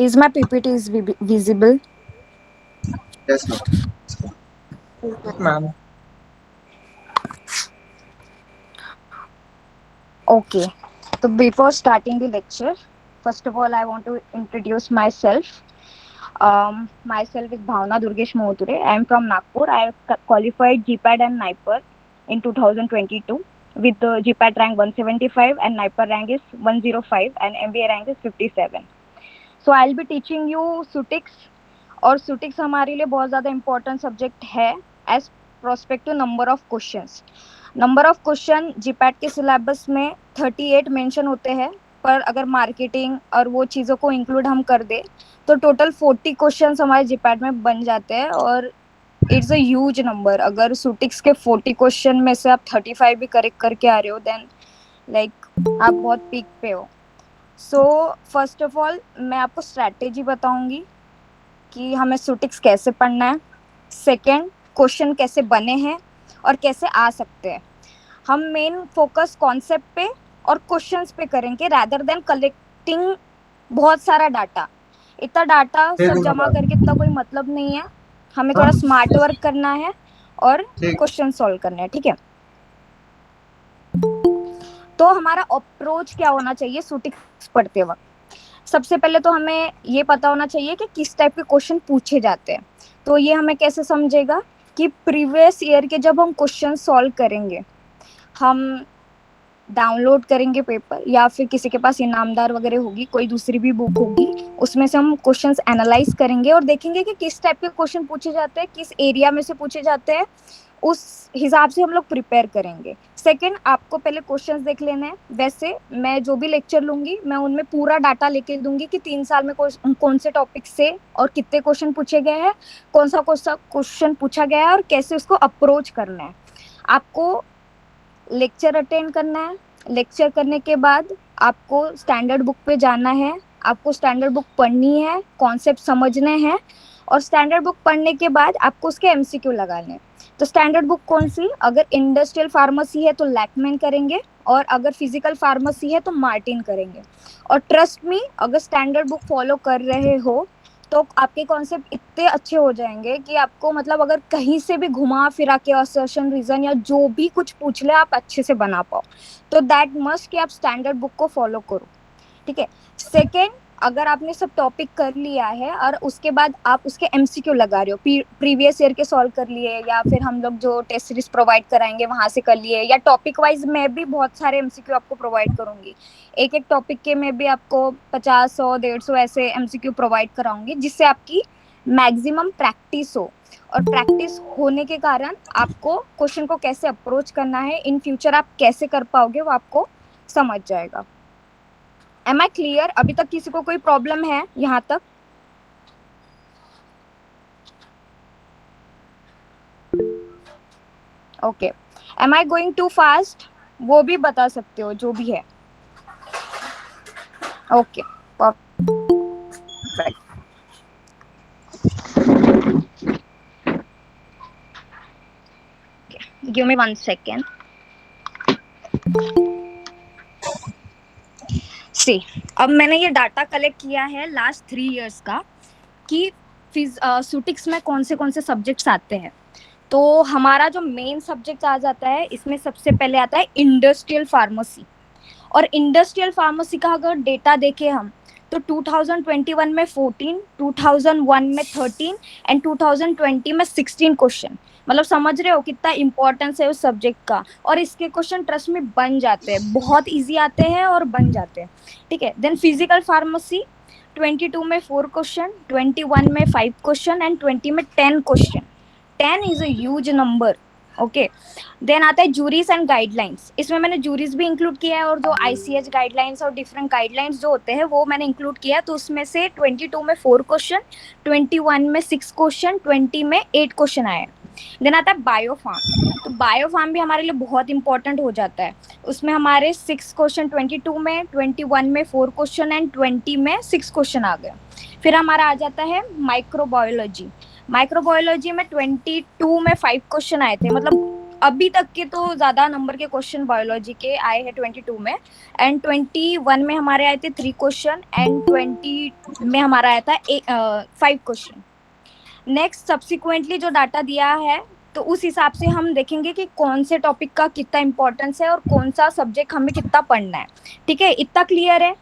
Is my PPT is visible? Yes, ma'am. Ma'am. Okay. So before starting the lecture, first of all, I want to introduce myself. Myself is Bhavna Durgesh Mohuture. I am from Nagpur. I have qualified GPAT and NIPER in 2022 with the GPAT rank 175 and NIPER rank is 105 and MBA rank is 57. So I'll be teaching you SUTIX और SUTIX हमारे लिए बहुत ज़्यादा important subject है as prospect to number of questions. Number of question GPAT के syllabus में 38 mention होते हैं, पर अगर मार्केटिंग और वो चीज़ों को इंक्लूड हम कर दे तो टोटल 40 क्वेश्चंस हमारे जीपैट में बन जाते हैं और इट्स अ ह्यूज नंबर. अगर सुटिक्स के 40 क्वेश्चन में से आप 35 भी करेक्ट करके आ रहे हो देन लाइक आप बहुत पीक पे हो. सो फर्स्ट ऑफ ऑल मैं आपको स्ट्रैटेजी बताऊंगी कि हमें सुटिक्स कैसे पढ़ना है. सेकेंड, क्वेश्चन कैसे बने हैं और कैसे आ सकते हैं. हम मेन फोकस कॉन्सेप्ट पे और क्वेश्चंस पे करेंगे रादर देन कलेक्टिंग बहुत सारा डाटा. इतना डाटा सब जमा करके इतना कोई मतलब नहीं है. हमें थोड़ा स्मार्ट वर्क करना है और क्वेश्चन सॉल्व करने हैं. ठीक है. तो हमारा अप्रोच क्या होना चाहिए सुटिक्स पढ़ते वक्त. सबसे पहले तो हमें ये पता होना चाहिए कि किस टाइप के क्वेश्चन पूछे जाते हैं. तो ये हमें कैसे समझेगा कि प्रीवियस ईयर के जब हम क्वेश्चन सॉल्व करेंगे, हम डाउनलोड करेंगे पेपर या फिर किसी के पास इनामदार वगैरह होगी, कोई दूसरी भी बुक होगी, उसमें से हम क्वेश्चंस एनालाइज करेंगे और देखेंगे कि किस टाइप के क्वेश्चन पूछे जाते हैं, किस एरिया में से पूछे जाते हैं. उस हिसाब से हम लोग प्रिपेयर करेंगे. सेकंड, आपको पहले क्वेश्चंस देख लेने हैं. वैसे मैं जो भी लेक्चर लूंगी मैं उनमें पूरा डाटा लेके दूंगी कि 3 साल में कौन से टॉपिक से और कितने क्वेश्चन पूछे गए हैं, कौन सा क्वेश्चन पूछा गया है और कैसे उसको अप्रोच करना है. आपको लेक्चर अटेंड करना है. लेक्चर करने के बाद आपको स्टैंडर्ड बुक पे जाना है. आपको स्टैंडर्ड बुक पढ़नी है, कॉन्सेप्ट समझने हैं और स्टैंडर्ड बुक पढ़ने के बाद आपको उसके एमसीक्यू लगाने हैं. तो स्टैंडर्ड बुक कौन सी, अगर इंडस्ट्रियल फार्मेसी है तो लैकमैन करेंगे और अगर फिजिकल फार्मेसी है तो मार्टिन करेंगे. और ट्रस्ट मी, अगर स्टैंडर्ड बुक फॉलो कर रहे हो तो आपके कॉन्सेप्ट इतने अच्छे हो जाएंगे कि आपको मतलब अगर कहीं से भी घुमा फिरा के असर्शन रीजन या जो भी कुछ पूछ ले आप अच्छे से बना पाओ. तो दैट मस्ट कि आप स्टैंडर्ड बुक को फॉलो करो. ठीक है. सेकेंड, अगर आपने सब टॉपिक कर लिया है और उसके बाद आप उसके एमसीक्यू लगा रहे हो, प्रीवियस ईयर के सॉल्व कर लिए या फिर हम लोग जो टेस्ट सीरीज प्रोवाइड कराएंगे वहां से कर लिए, या टॉपिक वाइज मैं भी बहुत सारे एमसीक्यू आपको प्रोवाइड करूंगी. एक एक टॉपिक के में भी आपको 50, 100, 150 ऐसे एमसीक्यू प्रोवाइड कराऊंगी जिससे आपकी मैक्सिमम प्रैक्टिस हो. और प्रैक्टिस होने के कारण आपको क्वेश्चन को कैसे अप्रोच करना है, इन फ्यूचर आप कैसे कर पाओगे वो आपको समझ जाएगा. Am I clear? अभी तक किसी को कोई प्रॉब्लम है यहाँ तक? Okay. Am I going too fast? वो भी बता सकते हो जो भी है. Okay, perfect. Give me 1 second. See, अब मैंने ये डाटा कलेक्ट किया है लास्ट 3 इयर्स का कि सुटिक्स में कौन से सब्जेक्ट्स आते हैं. तो हमारा जो मेन सब्जेक्ट आ जाता है इसमें सबसे पहले आता है इंडस्ट्रियल फार्मेसी. और इंडस्ट्रियल फार्मेसी का अगर डेटा देखें हम तो 2021 में 14, 2001 में 13 एंड 2020 में 16 क्वेश्चन. मतलब समझ रहे हो कितना इंपॉर्टेंस है उस सब्जेक्ट का. और इसके क्वेश्चन ट्रस्ट में बन जाते हैं, बहुत इजी आते हैं और बन जाते हैं. ठीक है. देन फिजिकल फार्मेसी 22 में 4 क्वेश्चन, 21 में 5 क्वेश्चन एंड 20 में 10 question. 10 is a huge number. Okay. Then आता है जूरीज एंड गाइडलाइंस. इसमें मैंने जूरीज भी इंक्लूड किया है और जो आईसीएच गाइडलाइंस और डिफरेंट गाइडलाइंस जो होते हैं वो मैंने इंक्लूड किया है. तो उसमें से 22 में 4 क्वेश्चन, 21 में 6 क्वेश्चन, 20 में 8 क्वेश्चन आए. देन आता है बायोफार्म. तो बायोफार्म भी हमारे लिए बहुत इंपॉर्टेंट हो जाता है. उसमें हमारे 6 क्वेश्चन 22 में, 21 में 4 क्वेश्चन एंड 20 में 6 क्वेश्चन आ गए. फिर हमारा आ जाता है माइक्रोबायोलॉजी. माइक्रोबायोलॉजी में 22 में 5 क्वेश्चन आए थे. मतलब अभी तक के तो ज्यादा नंबर के क्वेश्चन बायोलॉजी के आए हैं 22 में, एंड 21 में हमारे आए थे 3 क्वेश्चन, एंड 20 में हमारा आया था 5 क्वेश्चन। नेक्स्ट सब्सिक्वेंटली जो डाटा दिया है, तो उस हिसाब से हम देखेंगे कि कौन से टॉपिक का कितना इंपॉर्टेंस है और कौन सा सब्जेक्ट हमें कितना पढ़ना है। ठीक है, इतना क्लियर है?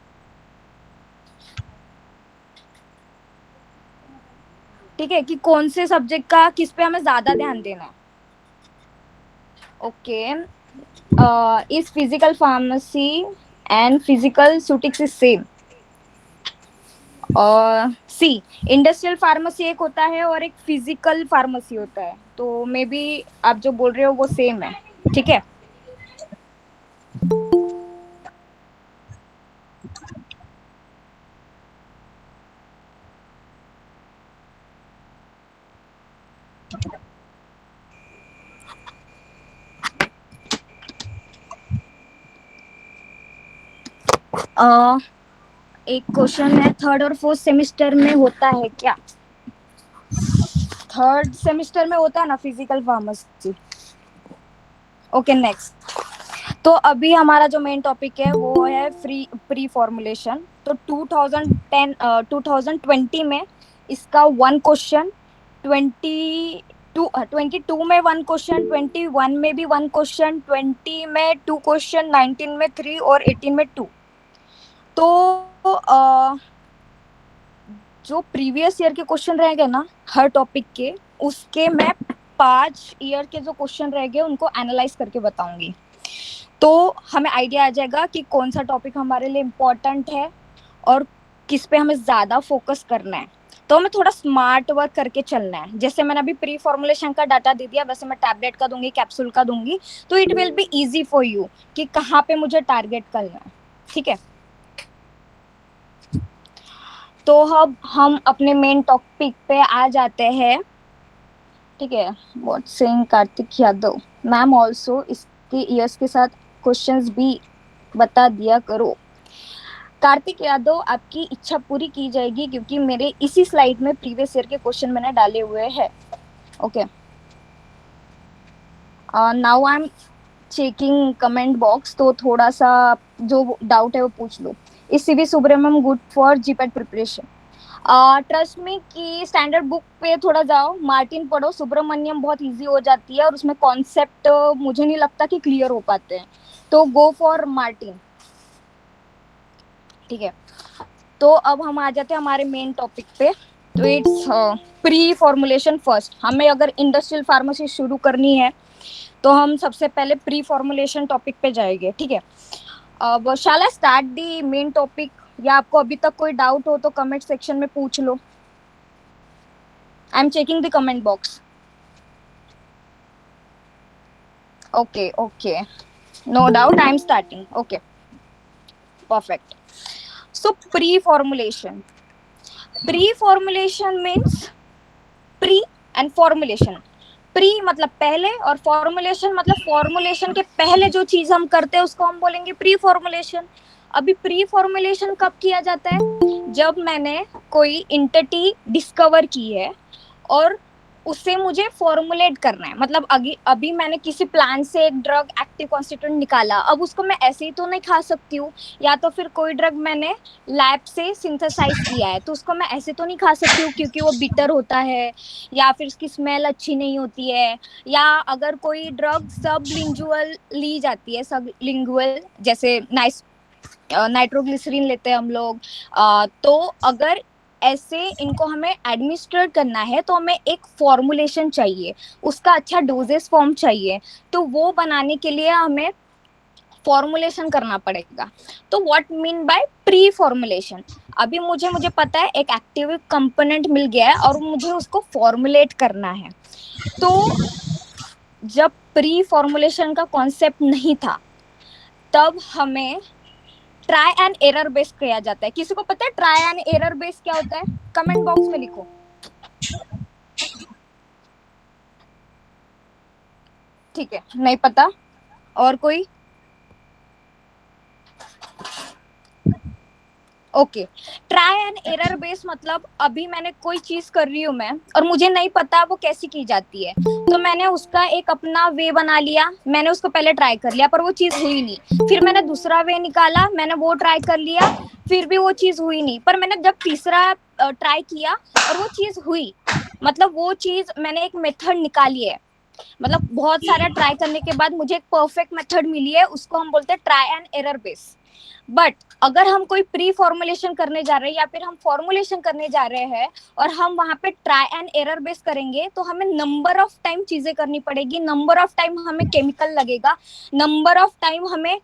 ठीक है, कि कौन से सब्जेक्ट का किस पे हमें ज्यादा ध्यान देना है। Okay, is physical pharmacy and physical pharmaceutics is same? और सी, इंडस्ट्रियल फार्मेसी एक होता है और एक फिजिकल फार्मेसी होता है, तो मे बी आप जो बोल रहे हो वो सेम है। ठीक है, एक क्वेश्चन है, थर्ड और फोर्थ सेमेस्टर में होता है क्या? थर्ड सेमेस्टर में होता है ना फिजिकल फार्मेसी। Okay, next. तो अभी हमारा जो मेन टॉपिक है वो है प्री फॉर्मुलेशन। तो 2010 2020 में इसका 1 क्वेश्चन, 22 में 1 क्वेश्चन, 21 में भी 1 क्वेश्चन, 20 में 2 क्वेश्चन, 19 में 3 और 18 में 2। तो जो प्रीवियस ईयर के क्वेश्चन रह गए ना हर टॉपिक के, उसके मैं 5 ईयर के जो क्वेश्चन रह गए उनको एनालाइज करके बताऊंगी। तो हमें आइडिया आ जाएगा कि कौन सा टॉपिक हमारे लिए इम्पोर्टेंट है और किस पे हमें ज्यादा फोकस करना है। तो हमें थोड़ा स्मार्ट वर्क करके चलना है। जैसे मैंने अभी प्री फॉर्मुलेशन का डाटा दे दिया, वैसे मैं टैबलेट का दूंगी, कैप्सूल का दूंगी, तो it will be easy for you कि कहाँ पे मुझे टारगेट करना है। ठीक है, तो अब हम अपने मेन टॉपिक पे आ जाते हैं। ठीक है, what saying Kartik Yadav ma'am also इसके ईयर्स के साथ क्वेश्चंस भी बता दिया करो। कार्तिक यादव, आपकी इच्छा पूरी की जाएगी क्योंकि मेरे इसी स्लाइड में प्रीवियस ईयर के क्वेश्चन मैंने डाले हुए हैं। Okay, now I am checking comment box, तो थोड़ा सा जो डाउट है वो पूछ लो। इस CV Subramanyam good for GPAT preparation? Trust me कि स्टैंडर्ड बुक पे थोड़ा जाओ, मार्टिन पढ़ो, सुब्रमण्यम बहुत इजी हो जाती है और उसमें कॉन्सेप्ट मुझे नहीं लगता कि क्लियर हो पाते हैं, तो गो फॉर मार्टिन। ठीक है, तो अब हम आ जाते हैं हमारे मेन टॉपिक पे। तो इट्स प्री फॉर्मुलेशन फर्स्ट। हमें अगर इंडस्ट्रियल फार्मेसी शुरू करनी है तो हम सबसे पहले प्री फॉर्मुलेशन टॉपिक पे जाएंगे। ठीक है, अब शाला स्टार्ट दी मेन टॉपिक, या आपको अभी तक कोई डाउट हो तो कमेंट सेक्शन में पूछ लो। I am checking the comment box. Okay okay, no doubt, I am starting. Okay, perfect. So pre formulation means pre and formulation. Pre मतलब पहले और फॉर्मुलेशन मतलब फॉर्मुलेशन के पहले जो चीज हम करते हैं उसको हम बोलेंगे प्री फॉर्मुलेशन। अभी प्री फॉर्मुलेशन कब किया जाता है? जब मैंने कोई इंटिटी डिस्कवर की है और उसे मुझे फॉर्मुलेट करना है। मतलब अभी मैंने किसी प्लांट से एक ड्रग एक्टिव कॉन्स्टिट्यूएंट निकाला, अब उसको मैं ऐसे ही तो नहीं खा सकती हूँ। या तो फिर कोई ड्रग मैंने लैब से सिंथेसाइज किया है तो उसको मैं ऐसे तो नहीं खा सकती हूँ क्योंकि वो बिटर होता है, या फिर उसकी स्मेल अच्छी नहीं होती है। या अगर कोई ड्रग सब लिंगुअल ली जाती है, सब लिंगुअल, जैसे नाइट्रोग्लिसरीन लेते हैं हम लोग, तो अगर ऐसे इनको हमें एडमिनिस्ट्रेट करना है तो हमें एक फॉर्मुलेशन चाहिए, उसका अच्छा डोजेस फॉर्म चाहिए। तो वो बनाने के लिए हमें फॉर्मुलेशन करना पड़ेगा। तो what mean by pre formulation? अभी मुझे मुझे पता है एक एक्टिव कंपोनेंट मिल गया है और मुझे उसको फॉर्मुलेट करना है। तो जब प्री फॉर्मुलेशन का कॉन्सेप्ट नहीं था तब हमें ट्राई एंड एरर बेस किया जाता है। किसी को पता है ट्राई एंड एरर बेस क्या होता है? कमेंट बॉक्स में लिखो। ठीक है, नहीं पता? और कोई? Okay, try and error base मतलब अभी मैंने कोई चीज कर रही हूँ मैं और मुझे नहीं पता वो कैसी की जाती है, तो मैंने उसका एक अपना वे बना लिया, मैंने उसको पहले ट्राई कर लिया पर वो चीज हुई नहीं, फिर मैंने दूसरा वे निकाला, मैंने वो ट्राई कर लिया, फिर भी वो चीज हुई नहीं, पर मैंने जब तीसरा ट्राई किया और वो चीज हुई, मतलब वो चीज मैंने एक मेथड निकाली है, मतलब बहुत सारा ट्राई करने के बाद मुझे एक परफेक्ट मेथड मिली है, उसको हम बोलते हैं try and error base. But अगर हम कोई प्री फॉर्मुलेशन करने जा रहे हैं या फिर हम फॉर्मुलेशन करने जा रहे हैं और हम वहां पे ट्राई एंड एरर बेस करेंगे तो हमें नंबर ऑफ टाइम चीजें करनी पड़ेगी, नंबर ऑफ टाइम हमें केमिकल लगेगा, नंबर ऑफ टाइम हमें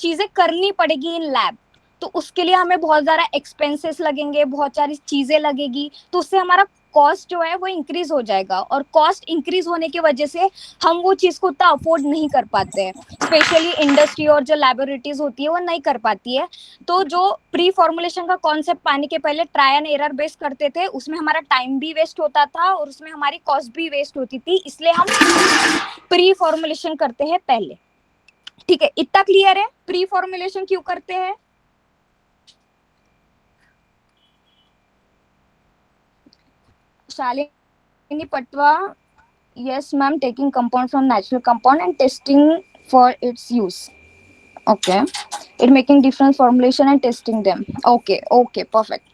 चीजें करनी पड़ेगी इन लैब, तो उसके लिए हमें बहुत ज्यादा एक्सपेंसेस लगेंगे, बहुत सारी चीजें लगेगी, तो उससे हमारा कॉस्ट जो है वो इंक्रीज हो जाएगा, और कॉस्ट इंक्रीज होने की वजह से हम वो चीज को उतना अफोर्ड नहीं कर पाते हैं, स्पेशली इंडस्ट्री और जो लैबोरेटरीज होती है वो नहीं कर पाती है। तो जो प्री फॉर्मुलेशन का कॉन्सेप्ट पाने के पहले ट्राई एंड एरर बेस करते थे, उसमें हमारा टाइम भी वेस्ट होता था और उसमें हमारी कॉस्ट भी वेस्ट होती थी, इसलिए हम प्री फॉर्मुलेशन करते हैं पहले। ठीक है, इतना क्लियर है प्री फॉर्मुलेशन क्यों करते हैं? Shalini Patwa, yes ma'am, taking compound from natural compound and testing for its use. Okay, it making different formulation and testing them. Okay, okay, perfect.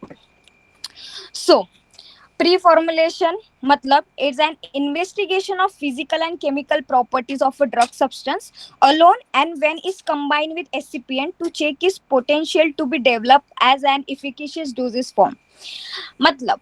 So pre-formulation matlab it's an investigation of physical and chemical properties of a drug substance alone and when is combined with excipient to check its potential to be developed as an efficacious dosage form. मतलब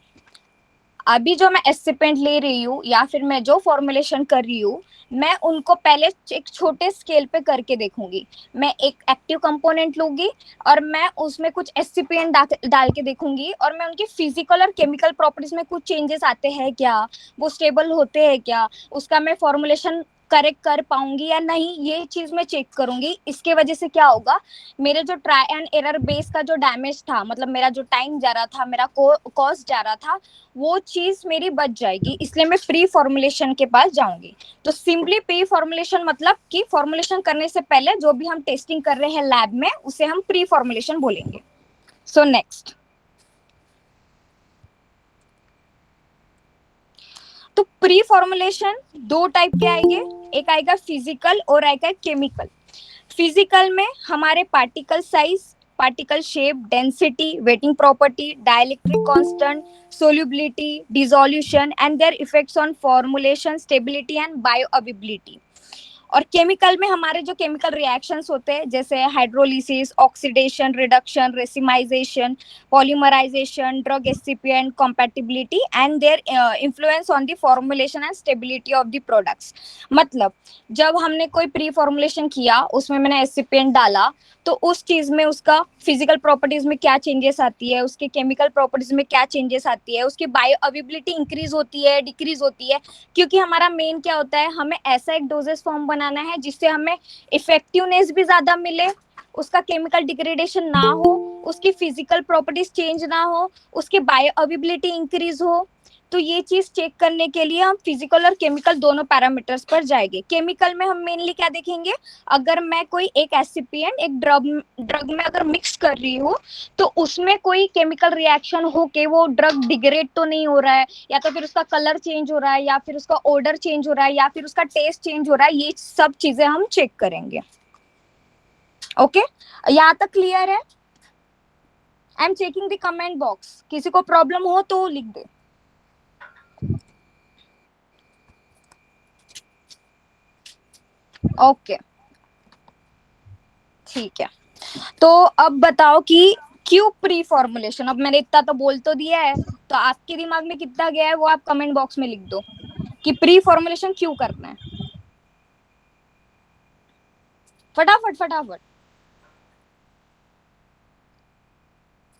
अभी जो मैं एक्सिपेंट ले रही हूँ या फिर मैं जो फॉर्मुलेशन कर रही हूँ, मैं उनको पहले एक छोटे स्केल पे करके देखूंगी, मैं एक एक्टिव कंपोनेंट लूंगी और मैं उसमें कुछ एक्सिपिएंट डाल के देखूंगी और मैं उनकी फिजिकल और केमिकल प्रॉपर्टीज में कुछ चेंजेस आते हैं क्या, वो स्टेबल होते हैं क्या, उसका मैं फॉर्मुलेशन करेक्ट कर पाऊंगी या नहीं, ये चीज मैं चेक करूंगी। इसके वजह से क्या होगा, मेरे जो ट्राई एंड एरर बेस का जो डैमेज था, मतलब मेरा जो टाइम जा रहा था, मेरा कॉस्ट जा रहा था, वो चीज मेरी बच जाएगी, इसलिए मैं प्री फॉर्मुलेशन के पास जाऊंगी। तो सिंपली प्री फॉर्मुलेशन मतलब कि फॉर्मुलेशन करने से पहले जो भी हम टेस्टिंग कर रहे हैं लैब में उसे हम प्री फॉर्मुलेशन बोलेंगे। सो नेक्स्ट, तो प्री फॉर्मुलेशन दो टाइप के आएंगे, एक आएगा फिजिकल और आएगा केमिकल। फिजिकल में हमारे particle size, particle shape, density, waiting property, dielectric constant, solubility, dissolution and their effects on formulation, stability and bioavailability। और केमिकल में हमारे जो केमिकल रिएक्शंस होते हैं जैसे hydrolysis, oxidation, reduction, racemization, polymerization, drug excipient, compatibility and their influence on the formulation and stability of the products। मतलब जब हमने कोई प्री फॉर्मुलेशन किया, उसमें मैंने एक्सिपिएंट डाला, तो उस चीज में उसका फिजिकल प्रॉपर्टीज में क्या चेंजेस आती है, उसके केमिकल प्रॉपर्टीज में क्या चेंजेस आती है, उसकी बायो अवेबिलिटी इंक्रीज होती है, डिक्रीज होती है, क्योंकि हमारा मेन क्या होता है, हमें ऐसा एक डोजेस फॉर्म बनाना है जिससे हमें इफेक्टिवनेस भी ज्यादा मिले, उसका केमिकल डिग्रेडेशन ना हो, उसकी फिजिकल प्रॉपर्टीज चेंज ना हो, उसकी बायो अवेबिलिटी इंक्रीज हो। तो ये चीज चेक करने के लिए हम फिजिकल और केमिकल दोनों पैरामीटर्स पर जाएंगे। केमिकल में हम मेनली क्या देखेंगे, अगर मैं कोई एक एसिपिएंट एक ड्रग में अगर मिक्स कर रही हूँ तो उसमें कोई केमिकल रिएक्शन हो के वो ड्रग डिग्रेड तो नहीं हो रहा है, या तो फिर उसका कलर चेंज हो रहा है, या फिर उसका ऑर्डर चेंज हो रहा है, या फिर उसका टेस्ट चेंज हो रहा है, ये सब चीजें हम चेक करेंगे। ओके, यहाँ तक क्लियर है? आई am checking the comment box, किसी को प्रॉब्लम हो तो लिख दे। ओके, ठीक है, तो अब बताओ कि क्यों प्री फॉर्मुलेशन, अब मैंने इतना तो बोल तो दिया है, तो आपके दिमाग में कितना गया है वो आप कमेंट बॉक्स में लिख दो कि प्री फॉर्मुलेशन क्यों करना है, फटाफट फटाफट।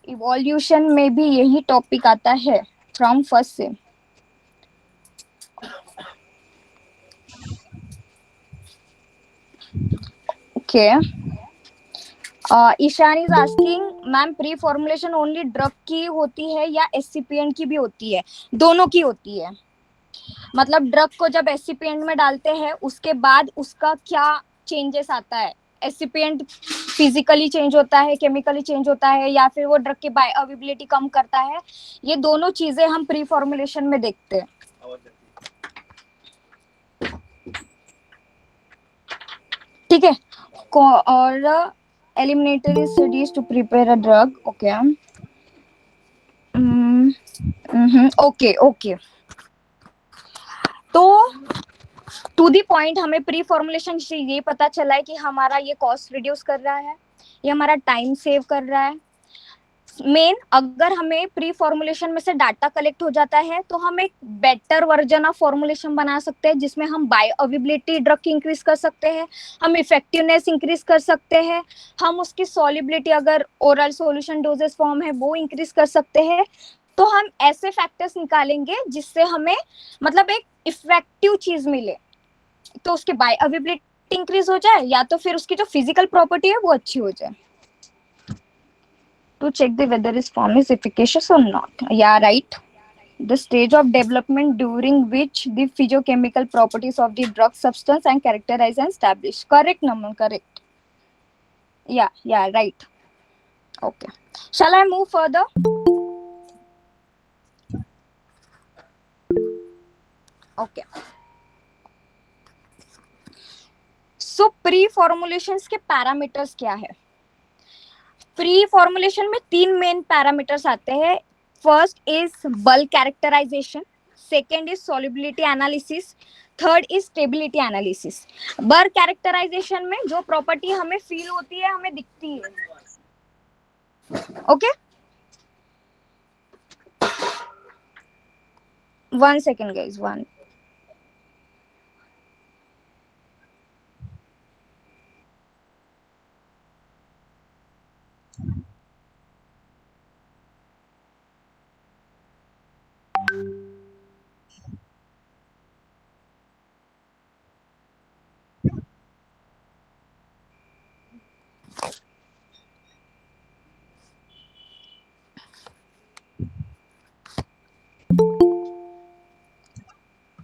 इवोल्यूशन में भी यही टॉपिक आता है फ्रॉम फर्स्ट से। Okay, Ishaan is asking ma'am pre formulation only drug की होती है या एससीपीएंट की भी होती है? दोनों की होती है, मतलब ड्रग को जब एससीपीएंट में डालते हैं उसके बाद उसका क्या चेंजेस आता है, एक्सिपिएंट फिजिकली चेंज होता है, केमिकली चेंज होता है, या फिर वो ड्रग की बायोअवेबिलिटी कम करता है, ये दोनों चीजें हम प्री फॉर्मुलेशन में देखते हैं। ठीक है, और eliminatory studies to prepare a drug. Okay, okay okay. तो टू दी पॉइंट, हमें प्री फॉर्मुलेशन से ये पता चला है कि हमारा ये कॉस्ट रिड्यूस कर रहा है, ये हमारा टाइम सेव कर रहा है। मेन, अगर हमें प्री फॉर्मुलेशन में से डाटा कलेक्ट हो जाता है तो हम एक बेटर वर्जन ऑफ फॉर्मुलेशन बना सकते हैं, जिसमें हम बायोअवेबिलिटी ड्रग की इंक्रीज कर सकते हैं, हम इफेक्टिवनेस इंक्रीज कर सकते हैं, हम उसकी सॉल्युबिलिटी, अगर ओरल सॉल्यूशन डोजेस फॉर्म है, वो इंक्रीज कर सकते हैं। तो हम ऐसे फैक्टर्स निकालेंगे जिससे हमें मतलब एक इफेक्टिव चीज मिले, तो उसकी बायोअवेबिलिटी इंक्रीज हो जाए, या तो फिर उसकी जो फिजिकल प्रॉपर्टी है वो अच्छी हो जाए। To check the whether his form is efficacious or not. Yeah, right. The stage of development during which the physiochemical properties of the drug substance and characterize and establish. Correct, Naman, correct. Yeah, right. Okay. Shall I move further? Okay. So pre-formulations के parameters क्या है? Pre formulation में 3 main parameters आते हैं। First is bulk characterization, second is solubility analysis, third is stability analysis. Bulk characterization में जो property हमें feel होती है, हमें दिखती है। Okay, 1 second guys, 1।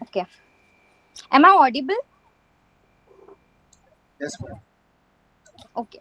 Okay, am I audible? Yes, ma'am. Okay.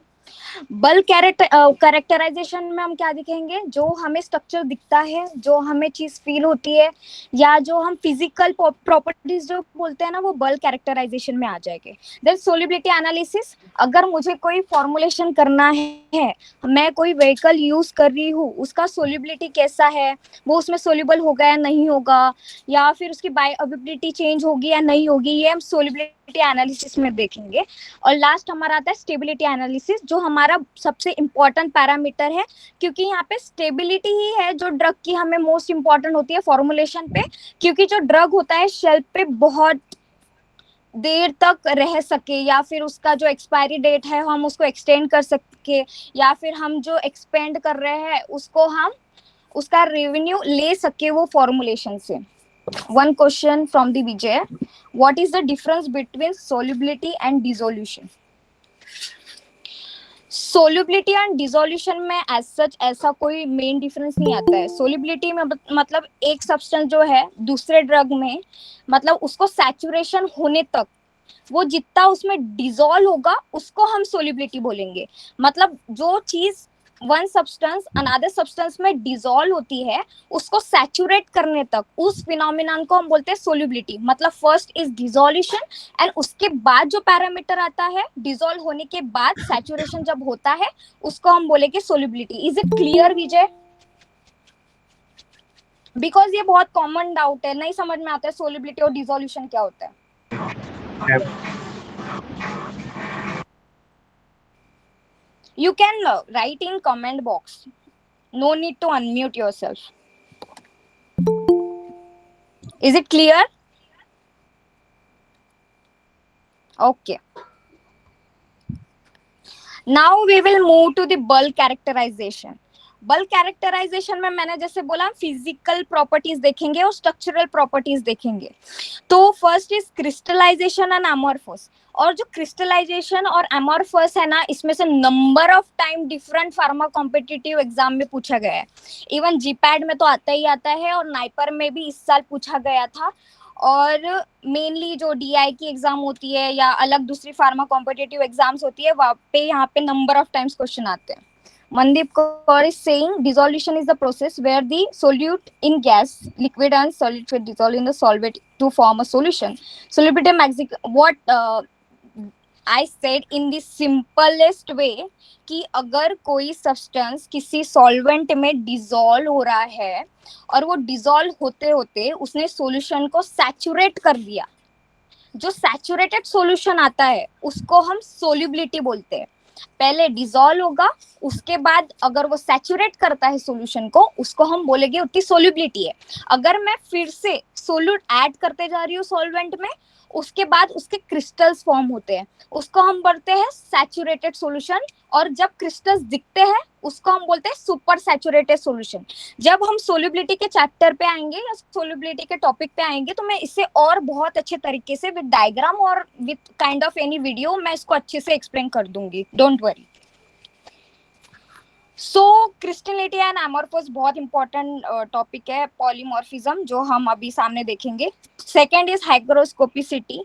Bulk characterization में हम क्या दिखेंगे, जो हमें स्ट्रक्चर दिखता है, जो हमें चीज फील होती है, या जो हम फिजिकल प्रॉपर्टीज जो बोलते हैं ना, वो बल्क कैरेक्टराइजेशन में आ जाएंगे। देन सोल्युबिलिटी एनालिसिस, अगर मुझे कोई फॉर्मुलेशन करना है, मैं कोई व्हीकल यूज कर रही हूँ, उसका सोल्युबिलिटी कैसा है, वो उसमें सोल्यूबल होगा या नहीं होगा, या फिर उसकी बायोअवेबिलिटी चेंज होगी या नहीं होगी, ये हम सोल्युबिलिटी एनालिसिस में देखेंगे। और लास्ट हमारा आता है स्टेबिलिटी एनालिसिस, जो हमारा सबसे इंपॉर्टेंट पैरामीटर है, क्योंकि यहाँ पे स्टेबिलिटी ही है जो ड्रग की हमें मोस्ट इंपॉर्टेंट होती है फॉर्मुलेशन पे, क्योंकि जो ड्रग होता है शेल्फ पे बहुत देर तक रह सके, या फिर उसका जो एक्सपायरी डेट है हम उसको एक्सटेंड कर सके, या फिर हम जो एक्सपेंड कर रहे हैं उसको हम उसका रेवेन्यू ले सके वो फॉर्मुलेशन से। One question from the Vijay: what is the difference between solubility and dissolution? Solubility and dissolution में एज सच ऐसा कोई मेन डिफरेंस नहीं आता है। सोल्युबिलिटी में मतलब एक सब्सटेंस जो है दूसरे ड्रग में, मतलब उसको सैचुरेशन होने तक वो जितना उसमें डिसॉल्व होगा उसको हम सोल्युबिलिटी बोलेंगे। मतलब जो चीज वन सब्सटेंस अनदर सब्सटेंस में डिसॉल्व होती है, उसको सैचुरेट करने तक, उस फिनोमिनन को हम बोलते हैं सोल्युबिलिटी। मतलब फर्स्ट इज डिसोल्यूशन, एंड उसके बाद जो पैरामीटर आता है डिसॉल्व होने के बाद सैचुरेशन जब होता है, उसको हम बोलेंगे solubility. Is it clear Vijay? Because ये बहुत कॉमन डाउट है, नहीं समझ में आता है सोल्युबिलिटी और डिसोल्यूशन क्या होता है। You can write in comment box. No need to unmute yourself. Is it clear? Okay. Now we will move to the bulk characterization. Bulk characterization में मैंने जैसे बोला फिजिकल प्रॉपर्टीज देखेंगे और स्ट्रक्चरल प्रॉपर्टीज देखेंगे। तो फर्स्ट इज क्रिस्टलाइजेशन एंड एमॉर्फोस। और जो क्रिस्टलाइजेशन और एमॉर्फोस है ना, इसमें से number of time different pharma competitive exam में पूछा गया है। इवन जीपैड में तो आता ही आता है, और नाइपर में भी इस साल पूछा गया था। और मेनली जो डीआई की एग्जाम होती है या अलग दूसरी फार्मा कॉम्पिटिटिव एग्जाम्स होती है वहाँ पे यहाँ पे नंबर ऑफ टाइम्स क्वेश्चन आते हैं. Mandeep Kaur is saying dissolution is the process where the solute in gas, liquid and solid will dissolve in the solvent to form a solution. Solubility maximum, what I said in the simplest way कि अगर कोई substance किसी solvent में dissolve हो रहा है और वो डिसॉल्व होते होते उसने सॉल्यूशन को सैचुरेट कर दिया, जो सैचुरेटेड सॉल्यूशन आता है उसको हम सोल्युबिलिटी बोलते हैं. पहले डिसॉल्व होगा, उसके बाद अगर वो सैचुरेट करता है सॉल्यूशन को, उसको हम बोलेंगे उतनी सोल्युबिलिटी है. अगर मैं फिर से सोल्यूट ऐड करते जा रही हूँ सॉल्वेंट में, उसके बाद उसके क्रिस्टल्स फॉर्म होते हैं, उसको हम बोलते हैं सैचुरेटेड सॉल्यूशन. और जब क्रिस्टल्स दिखते हैं उसको हम बोलते हैं सुपर सैचुरेटेड सॉल्यूशन. जब हम सोल्युबिलिटी के चैप्टर पे आएंगे या सोल्युबिलिटी के टॉपिक पे आएंगे तो मैं इसे और बहुत अच्छे तरीके से विद डायग्राम और with kind of any video मैं इसको अच्छे से एक्सप्लेन कर दूंगी, डोंट वरी. सो क्रिस्टलिटी एंड एमोर्फोस बहुत इंपॉर्टेंट टॉपिक है. पॉलीमॉर्फिज्म जो हम अभी सामने देखेंगे. Second is hygroscopicity.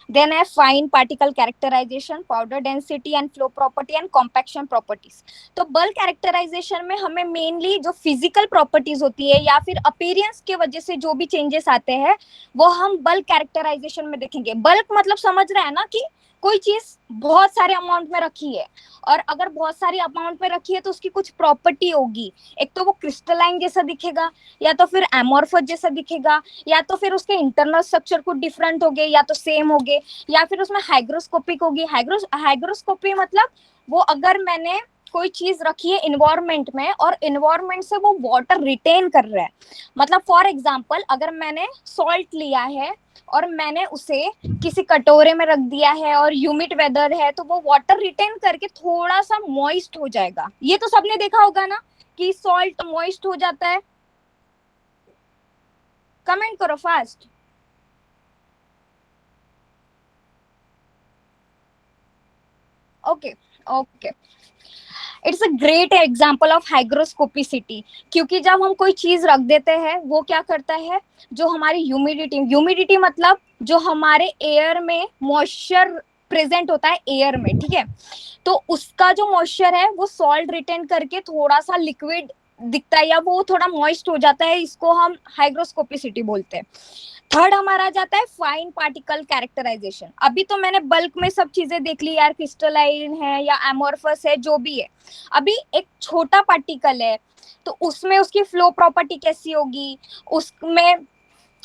Then है fine particle characterization, powder density and flow property and compaction properties. तो bulk characterization में हमें mainly जो physical properties होती है या फिर appearance के वजह से जो भी changes आते हैं वो हम bulk characterization में देखेंगे. bulk मतलब समझ रहे हैं ना कि कोई चीज बहुत सारे अमाउंट में रखी है और अगर बहुत सारी अमाउंट में रखी है तो उसकी कुछ प्रॉपर्टी होगी. एक तो वो क्रिस्टलाइन जैसा दिखेगा, या तो फिर एमोर्फस जैसा दिखेगा, या तो फिर उसके इंटरनल स्ट्रक्चर कुछ डिफरेंट हो गए या तो सेम हो गए, या फिर उसमें हाइग्रोस्कोपिक होगी. हाइग्रोस्कोपी मतलब वो अगर मैंने कोई चीज रखी है इन्वायरमेंट में और इन्वायरमेंट से वो वाटर रिटेन कर रहा है. मतलब फॉर एग्जांपल अगर मैंने सॉल्ट लिया है और मैंने उसे किसी कटोरे में रख दिया है और ह्यूमिड वेदर है तो वो वाटर रिटेन करके थोड़ा सा मॉइस्ट हो जाएगा. ये तो सबने देखा होगा ना कि सॉल्ट मॉइस्ट हो जाता है. कमेंट करो fast. Okay okay. It's a great example of hygroscopicity. क्योंकि जब हम कोई चीज रख देते हैं वो क्या करता है, जो हमारी ह्यूमिडिटी मतलब जो हमारे एयर में मॉइस्चर प्रेजेंट होता है एयर में, ठीक है, तो उसका जो मॉइस्चर है वो सॉल्ट रिटेन करके थोड़ा सा लिक्विड दिखता है या वो थोड़ा मॉइस्ट हो जाता है. इसको हम हाइग्रोस्कोपिसिटी बोलते हैं. थर्ड हमारा जाता है फाइन पार्टिकल कैरेक्टराइजेशन. अभी तो मैंने बल्क में सब चीजें देख ली यार, क्रिस्टलाइन है या एमोर्फस है जो भी है. अभी एक छोटा पार्टिकल है तो उसमें उसकी फ्लो प्रॉपर्टी कैसी होगी, उसमें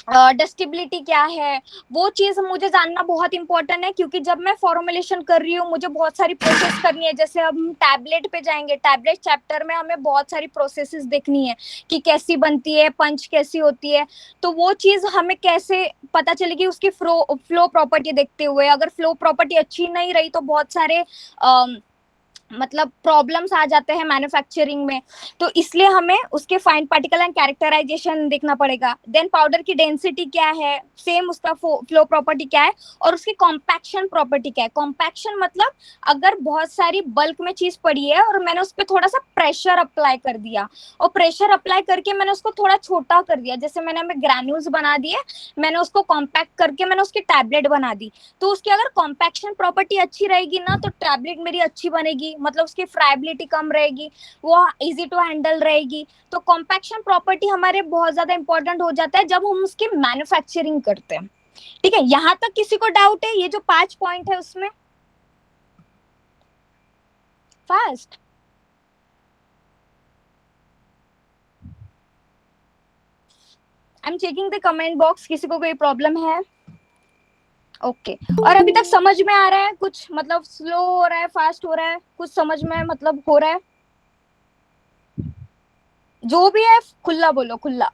डस्टिबिलिटी क्या है, वो चीज मुझे जानना बहुत इंपॉर्टेंट है. क्योंकि जब मैं फॉर्मुलेशन कर रही हूँ मुझे बहुत सारी प्रोसेस करनी है. जैसे अब हम टैबलेट पे जाएंगे, टैबलेट चैप्टर में हमें बहुत सारी प्रोसेसेस देखनी है कि कैसी बनती है, पंच कैसी होती है. तो वो चीज हमें कैसे पता चलेगी उसकी फ्लो प्रॉपर्टी देखते हुए. अगर फ्लो प्रॉपर्टी अच्छी नहीं रही तो बहुत सारे मतलब प्रॉब्लम्स आ जाते हैं मैन्युफैक्चरिंग में. तो इसलिए हमें उसके फाइन पार्टिकल एंड कैरेक्टराइजेशन देखना पड़ेगा. देन पाउडर की डेंसिटी क्या है, सेम उसका फ्लो प्रॉपर्टी क्या है, और उसकी कॉम्पैक्शन प्रॉपर्टी क्या है. कॉम्पैक्शन मतलब अगर बहुत सारी बल्क में चीज पड़ी है और मैंने उस पर थोड़ा सा प्रेशर अप्लाई कर दिया और प्रेशर अप्लाई करके मैंने उसको थोड़ा छोटा कर दिया, जैसे मैंने ग्रैन्यूल्स बना दिए, मैंने उसको कॉम्पैक्ट करके मैंने उसकी टैबलेट बना दी. तो उसकी अगर कॉम्पैक्शन प्रॉपर्टी अच्छी रहेगी ना तो टैबलेट मेरी अच्छी बनेगी, मतलब उसकी फ्राइबिलिटी कम रहेगी, वो इजी टू हैंडल रहेगी. तो कॉम्पैक्शन प्रॉपर्टी हमारे बहुत ज्यादा इंपॉर्टेंट हो जाता है जब हम उसकी मैन्युफैक्चरिंग करते हैं. ठीक है, यहां तक किसी को डाउट है? ये जो 5 पॉइंट है उसमें fast. I am checking the comment box, किसी को कोई प्रॉब्लम है? ओके और अभी तक समझ में आ रहा है कुछ, मतलब स्लो हो रहा है, फास्ट हो रहा है, कुछ समझ में मतलब हो रहा है? जो भी है खुला बोलो, खुला.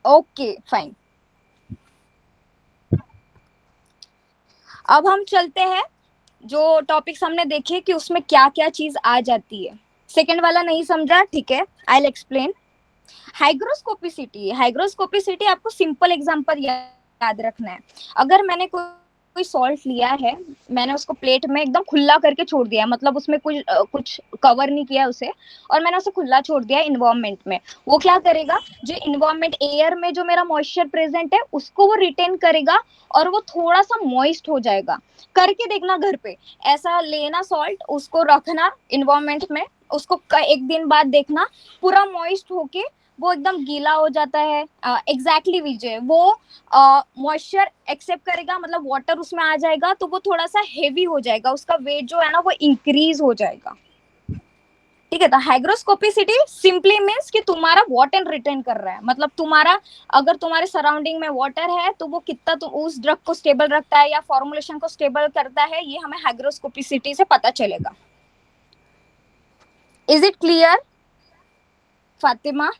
Okay fine. अब हम चलते हैं जो टॉपिक्स हमने देखे कि उसमें क्या क्या चीज आ जाती है. सेकंड वाला नहीं समझा, ठीक है, I will explain. Hygroscopicity. Hygroscopicity आपको सिंपल एग्जांपल याद रखना है. अगर मैंने कोई कोई सॉल्ट लिया है, मैंने उसको प्लेट में एकदम खुला करके छोड़ दिया, मतलब उसमें कुछ कवर नहीं किया उसे, और मैंने उसे खुला छोड़ दिया इन्वायरमेंट में, वो क्या करेगा, जो इन्वायरमेंट एयर में जो मेरा मॉइस्चर प्रेजेंट है उसको वो रिटेन करेगा, और वो थोड़ा सा मॉइस्ट हो जाएगा। करके देखना घर पे, ऐसा लेना सॉल्ट, उसको रखना इन्वायरमेंट में, उसको एक दिन बाद देखना पूरा मॉइस्ट होके वो एकदम गीला हो जाता है। एग्जैक्टली विजय, वो मॉइस्चर एक्सेप्ट करेगा, मतलब वाटर उसमें आ जाएगा, तो वो थोड़ा सा हेवी हो जाएगा, उसका वेट जो है ना वो इंक्रीज हो जाएगा। ठीक है, तो हाइग्रोस्कोपिसिटी सिंपली मीन्स कि तुम्हारा वाटर रिटेन कर रहा है, मतलब तुम्हारा, अगर तुम्हारे सराउंडिंग में वाटर है तो वो कितना तो उस ड्रग को स्टेबल रखता है या फॉर्मुलेशन को स्टेबल करता है, ये हमें हाइग्रोस्कोपिसिटी से पता चलेगा। Is it clear Fatima?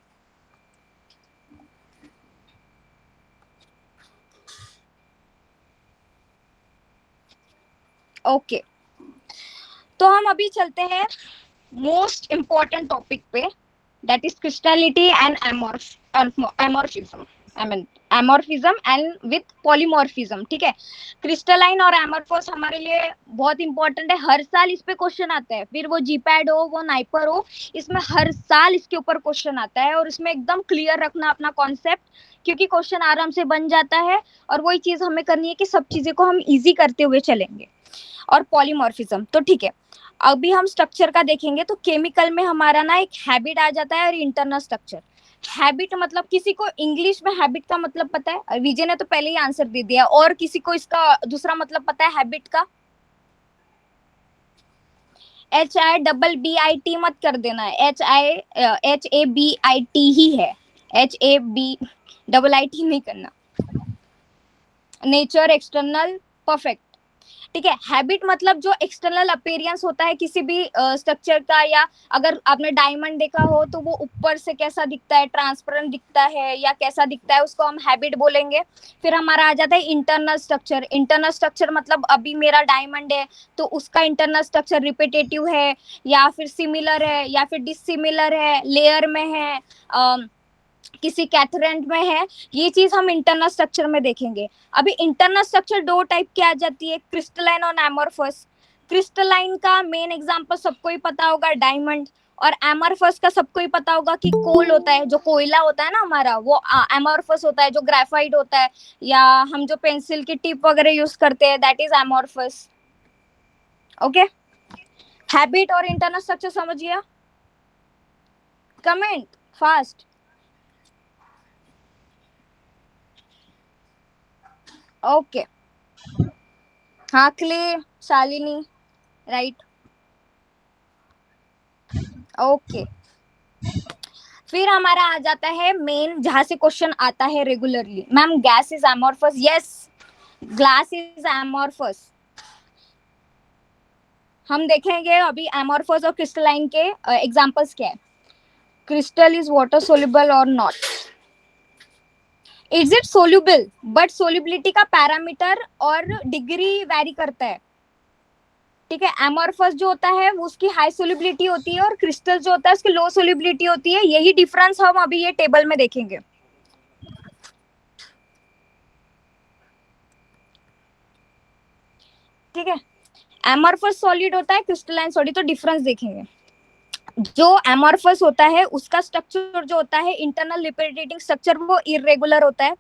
Okay, तो हम अभी चलते हैं मोस्ट इंपॉर्टेंट टॉपिक पे, that is crystallinity and amorphism, I mean amorphism and with polymorphism. ठीक है, क्रिस्टलाइन और एमोर्फोस हमारे लिए बहुत इंपॉर्टेंट है, हर साल इस पे क्वेश्चन आता है, फिर वो जीपैड हो वो नाइपर हो, इसमें हर साल इसके ऊपर क्वेश्चन आता है, और इसमें एकदम क्लियर रखना अपना कॉन्सेप्ट, क्योंकि क्वेश्चन आराम से बन जाता है, और वही चीज हमें करनी है कि सब चीजें को हम इजी करते हुए चलेंगे। और पॉलीमॉर्फिज्म, तो ठीक है, अभी हम स्ट्रक्चर का देखेंगे, तो केमिकल में हमारा ना एक हैबिट आ जाता है और इंटरनल स्ट्रक्चर। हैबिट मतलब, किसी को इंग्लिश में हैबिट का मतलब पता है? विजय ने तो पहले ही आंसर दे दिया, और किसी को इसका दूसरा मतलब पता है हैबिट का? HIBBIT मत कर देना, HABIT ही है, HABIIT नहीं करना। Nature, external, perfect. ठीक है, हैबिट मतलब जो एक्सटर्नल अपीयरेंस होता है किसी भी स्ट्रक्चर का, या अगर आपने डायमंड देखा हो तो वो ऊपर से कैसा दिखता है, ट्रांसपेरेंट दिखता है या कैसा दिखता है, उसको हम हैबिट बोलेंगे। फिर हमारा आ जाता है इंटरनल स्ट्रक्चर। इंटरनल स्ट्रक्चर मतलब अभी मेरा डायमंड है तो उसका इंटरनल स्ट्रक्चर रिपीटेटिव है, या फिर सिमिलर है, या फिर डिसिमिलर है, लेयर में है, किसी कैथरेंट में है, ये चीज हम इंटरनल स्ट्रक्चर में देखेंगे। अभी इंटरनल स्ट्रक्चर दो टाइप की आ जाती है, क्रिस्टलाइन और एमोर्फस। क्रिस्टलाइन का मेन एग्जांपल सबको ही पता होगा, डायमंड। और एमोर्फस का सबको ही पता होगा कि कोल होता है, जो कोयला होता है ना हमारा, वो एमोर्फस होता है। जो ग्रेफाइट होता है, या हम जो पेंसिल की टिप वगैरह यूज करते हैं, that is amorphous. Okay, habit और इंटरनल स्ट्रक्चर समझ गया? Comment fast. ओके, हाँ, क्ले, शालिनी, राइट, ओके। फिर हमारा आ जाता है मेन, जहां से क्वेश्चन आता है regularly, ma'am gas is amorphous, yes, glass is amorphous. हम देखेंगे अभी एमोर्फस और क्रिस्टलाइन के एग्जांपल्स क्या है। क्रिस्टल इज वाटर सोल्यूबल और not? Is it soluble, but solubility का पैरामीटर और डिग्री वैरी करता है। ठीक है, एमोर्फस जो होता है वो उसकी हाई सोल्यूबिलिटी होती है, और क्रिस्टल जो होता है उसकी लो सोल्यूबिलिटी होती है, यही डिफरेंस हम अभी ये टेबल में देखेंगे। ठीक है, एमोर्फस सॉलिड होता है, क्रिस्टलाइन सॉलिड, तो डिफरेंस देखेंगे। जो एमोर्फस होता है उसका स्ट्रक्चर जो होता है, इंटरनल लिपिडेटिंग स्ट्रक्चर, वो इरेगुलर होता है।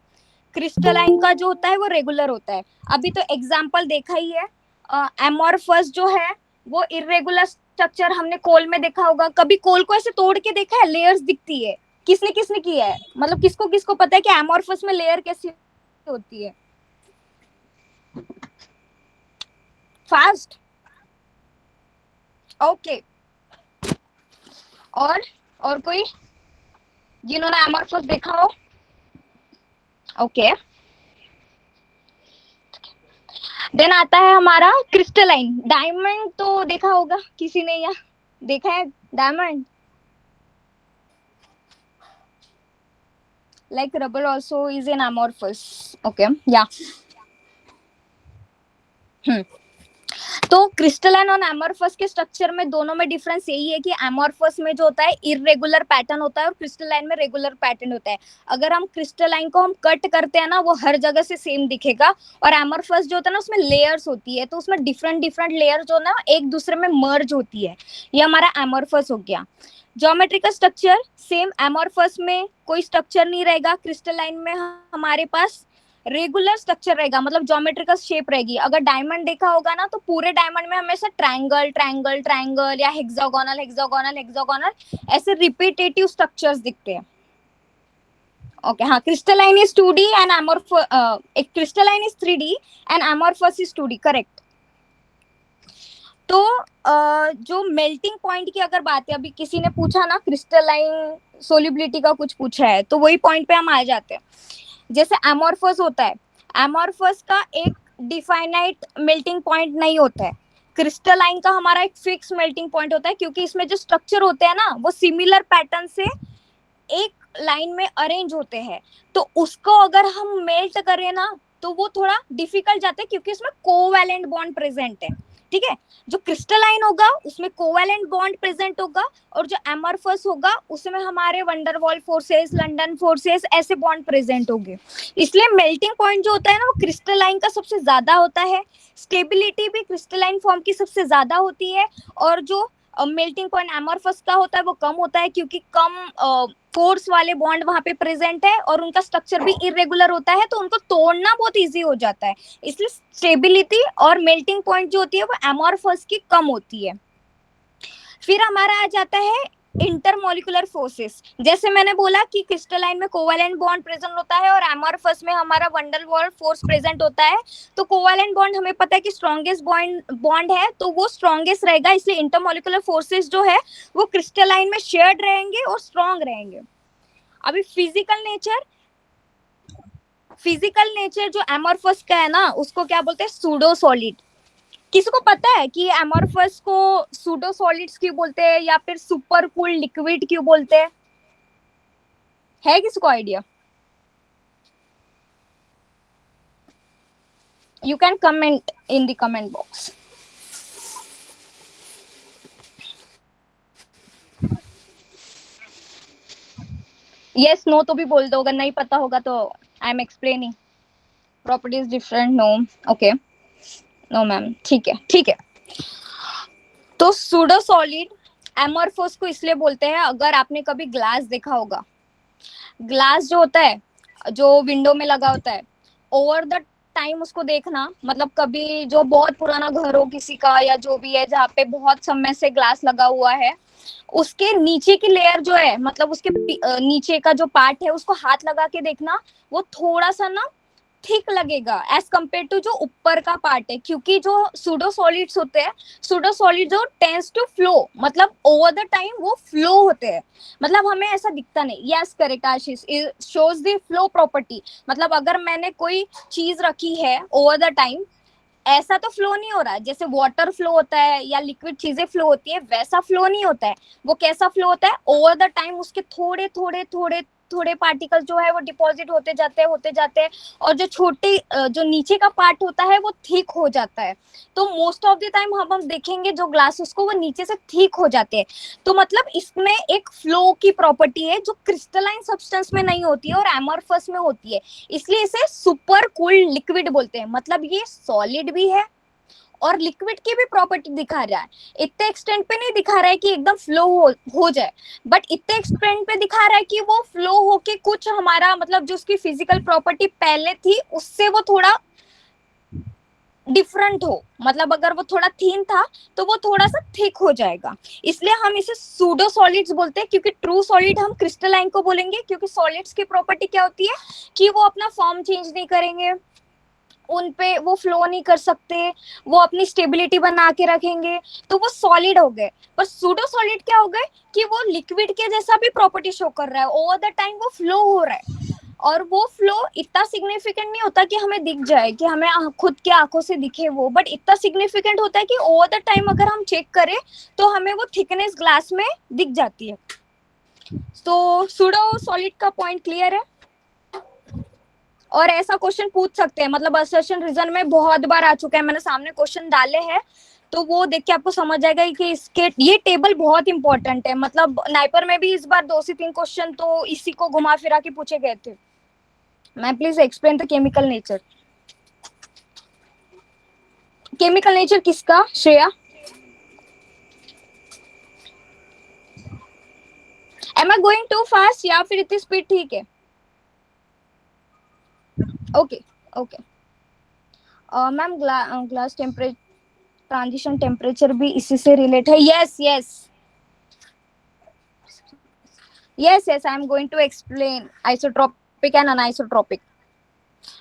क्रिस्टलाइन का जो होता है वो रेगुलर होता है। अभी तो एग्जांपल देखा ही है, एमोर्फस जो है वो इरेगुलर स्ट्रक्चर हमने कोल में देखा होगा। कभी कोल को ऐसे तोड़ के देखा है, लेयर्स दिखती है? किसने किसने किया है, मतलब किसको किसको पता है कि एमोर्फस में लेयर कैसी होती है? Fast, okay. और कोई जिन्होंने एमोर्फस देखा हो? ओके, देन आता है हमारा क्रिस्टलाइन। डायमंड तो देखा होगा किसी ने, या देखा है diamond? Like rubber also is an amorphous. Okay, yeah. तो क्रिस्टलाइन और एमोर्फस के स्ट्रक्चर में दोनों में डिफरेंस यही है कि एमोर्फस में जो होता है इरेगुलर पैटर्न होता है और क्रिस्टलाइन में रेगुलर पैटर्न होता है। अगर हम क्रिस्टलाइन को हम कट करते हैं ना, वो हर जगह से सेम दिखेगा, और एमोर्फस जो होता है ना उसमें लेयर्स होती है, तो उसमें डिफरेंट डिफरेंट लेयर जो ना एक दूसरे में मर्ज होती है। ये हमारा एमोर्फस हो गया। ज्योमेट्रिकल स्ट्रक्चर सेम, एमोर्फस में कोई स्ट्रक्चर नहीं रहेगा, क्रिस्टलाइन में हमारे पास रेगुलर स्ट्रक्चर रहेगा, मतलब ज्योमेट्रिकल शेप रहेगी। अगर डायमंड देखा होगा ना, तो पूरे डायमंड में हमेशा ट्रायंगल ट्रायंगल ट्रायंगल या हेक्सागोनल हेक्सागोनल हेक्सागोनल ऐसे रिपीटेटिव स्ट्रक्चर्स दिखते हैं। ओके, हाँ, crystalline is 2D and crystalline is 3D and amorphous is 2D, correct. तो जो मेल्टिंग पॉइंट की अगर बात है, अभी किसी ने पूछा ना क्रिस्टलाइन सोलिबिलिटी का कुछ पूछा है, तो वही पॉइंट पे हम आ जाते हैं। जैसे एमोर्फस होता है, एमोर्फस का एक डिफाइनाइट मेल्टिंग पॉइंट नहीं होता है। क्रिस्टलाइन का हमारा एक फिक्स मेल्टिंग पॉइंट होता है, क्योंकि इसमें जो स्ट्रक्चर होते हैं ना, वो सिमिलर पैटर्न से एक लाइन में अरेंज होते हैं। तो उसको अगर हम मेल्ट करें ना, तो वो थोड़ा डिफिकल्ट जाता है, क्योंकि उसमें कोवैलेंट बॉन्ड प्रेजेंट है। ठीक है, जो क्रिस्टलाइन होगा उसमें कोवैलेंट बॉन्ड प्रेजेंट होगा, और जो एमोर्फस होगा उसमें हमारे वंडरवॉल फोर्सेस, लंदन फोर्सेस ऐसे बॉन्ड प्रेजेंट होंगे। इसलिए मेल्टिंग पॉइंट जो होता है ना, वो क्रिस्टलाइन का सबसे ज्यादा होता है। स्टेबिलिटी भी क्रिस्टलाइन फॉर्म की सबसे ज्यादा होती है, और जो मेल्टिंग पॉइंट एमोर्फस का होता है वो कम होता है, क्योंकि कम फोर्स वाले बॉन्ड वहां पे प्रेजेंट है, और उनका स्ट्रक्चर भी इरेगुलर होता है, तो उनको तोड़ना बहुत इजी हो जाता है। इसलिए स्टेबिलिटी और मेल्टिंग पॉइंट जो होती है वो एमोर्फस की कम होती है। फिर हमारा आ जाता है इंटरमोलिकुलर फोर्सेस। जैसे मैंने बोला कि क्रिस्टलाइन में कोवैलेंट बॉन्ड प्रेजेंट होता है और एमोर्फस में हमारा वंडर वॉल फोर्स प्रेजेंट होता है। तो कोवैलेंट बॉन्ड हमें पता है कि स्ट्रॉन्गेस्ट बॉन्ड है, तो वो स्ट्रॉन्गेस्ट रहेगा, इसलिए इंटरमोलिकुलर फोर्सेस जो है वो क्रिस्टलाइन में शेयर्ड रहेंगे और स्ट्रॉन्ग रहेंगे। अभी फिजिकल नेचर जो एमोर्फस का है ना, उसको क्या बोलते हैं, सूडो सॉलिड। किसी को पता है कि एमोर्फस को सूडो सॉलिड्स क्यों बोलते हैं, या फिर सुपर कूल लिक्विड क्यों बोलते हैं? है किसी को idea? You can comment in the comment box. Yes no तो भी बोल दो, अगर नहीं पता होगा तो। I am explaining properties different, no. Okay, no ma'am, ठीक है ठीक है। तो सूडो सॉलिड एमोर्फस को इसलिए बोलते हैं, अगर आपने कभी ग्लास देखा होगा, ग्लास जो होता है, जो विंडो में लगा होता है, ओवर द टाइम उसको देखना, मतलब कभी जो बहुत पुराना घर हो किसी का, या जो भी है जहाँ पे बहुत समय से ग्लास लगा हुआ है, उसके नीचे की लेयर जो है, मतलब उसके नीचे का जो पार्ट है, उसको हाथ लगा के देखना, वो थोड़ा सा ना ठीक लगेगा एज कम्पेयर टू जो ऊपर का पार्ट है, क्योंकि जो सूडो सॉलिड्स होते हैं, सूडो सॉलिड जो टेंस टू फ्लो, मतलब ओवर द टाइम वो फ्लो होते हैं, मतलब हमें ऐसा दिखता नहीं। Yes correct Ashish, shows the flow property. मतलब अगर मैंने कोई चीज रखी है ओवर द टाइम, ऐसा तो फ्लो नहीं हो रहा है जैसे वाटर फ्लो होता है या लिक्विड चीजें फ्लो होती है, वैसा फ्लो नहीं होता है। वो कैसा फ्लो होता है, ओवर द टाइम उसके थोड़े थोड़े थोड़े थोड़े पार्टिकल जो है वो डिपॉजिट होते जाते हैं, और जो छोटे जो नीचे का पार्ट होता है वो थिक हो जाता है। तो मोस्ट ऑफ द टाइम हम देखेंगे जो ग्लासेस को, वो नीचे से थिक हो जाते हैं। तो मतलब इसमें एक फ्लो की प्रॉपर्टी है जो क्रिस्टलाइन सब्सटेंस में नहीं होती है और एमोर्फस में होती है, इसलिए इसे सुपर कूल्ड लिक्विड बोलते हैं। मतलब ये सॉलिड भी है और लिक्विड की भी प्रॉपर्टी दिखा रहा है। इतने एक्सटेंट पे नहीं दिखा रहा है कि एकदम फ्लो हो जाए, बट इतने एक्सटेंट पे दिखा रहा है कि वो फ्लो होके कुछ हमारा, मतलब जो उसकी फिजिकल प्रॉपर्टी पहले थी उससे वो थोड़ा डिफरेंट हो। मतलब अगर वो थोड़ा थीन था तो वो थोड़ा सा थिक हो जाएगा, इसलिए हम इसे सूडो सॉलिड्स बोलते हैं। क्योंकि ट्रू सॉलिड हम क्रिस्टलाइन को बोलेंगे, क्योंकि सॉलिड्स की प्रॉपर्टी क्या होती है कि वो अपना फॉर्म चेंज नहीं करेंगे, उन पे वो फ्लो नहीं कर सकते, वो अपनी स्टेबिलिटी बना के रखेंगे, तो वो सॉलिड हो गए। पर सूडो सॉलिड क्या हो गए कि वो लिक्विड के जैसा भी प्रॉपर्टी शो कर रहा है, ओवर द टाइम वो फ्लो हो रहा है, और वो फ्लो इतना सिग्निफिकेंट नहीं होता कि हमें दिख जाए, कि हमें खुद के आंखों से दिखे वो, बट इतना सिग्निफिकेंट होता है कि ओवर द टाइम अगर हम चेक करें तो हमें वो थिकनेस ग्लास में दिख जाती है। तो सूडो सॉलिड का पॉइंट क्लियर है। और ऐसा क्वेश्चन पूछ सकते हैं, मतलब असर्शन रीजन में बहुत बार आ चुका है, मैंने सामने क्वेश्चन डाले हैं, तो वो देख के आपको समझ आएगा कि इसके ये टेबल बहुत इंपॉर्टेंट है। मतलब नाइपर में भी इस बार 2 से 3 क्वेश्चन तो इसी को घुमा फिरा के पूछे गए थे। Ma'am please explain the chemical nature. Chemical nature किसका, Shreya? Am I going too fast या फिर इतनी स्पीड ठीक है? Okay okay. Ma'am glass temperature, transition temperature भी इसी से रिलेट है। Yes yes yes yes, I am going to explain isotropic and anisotropic.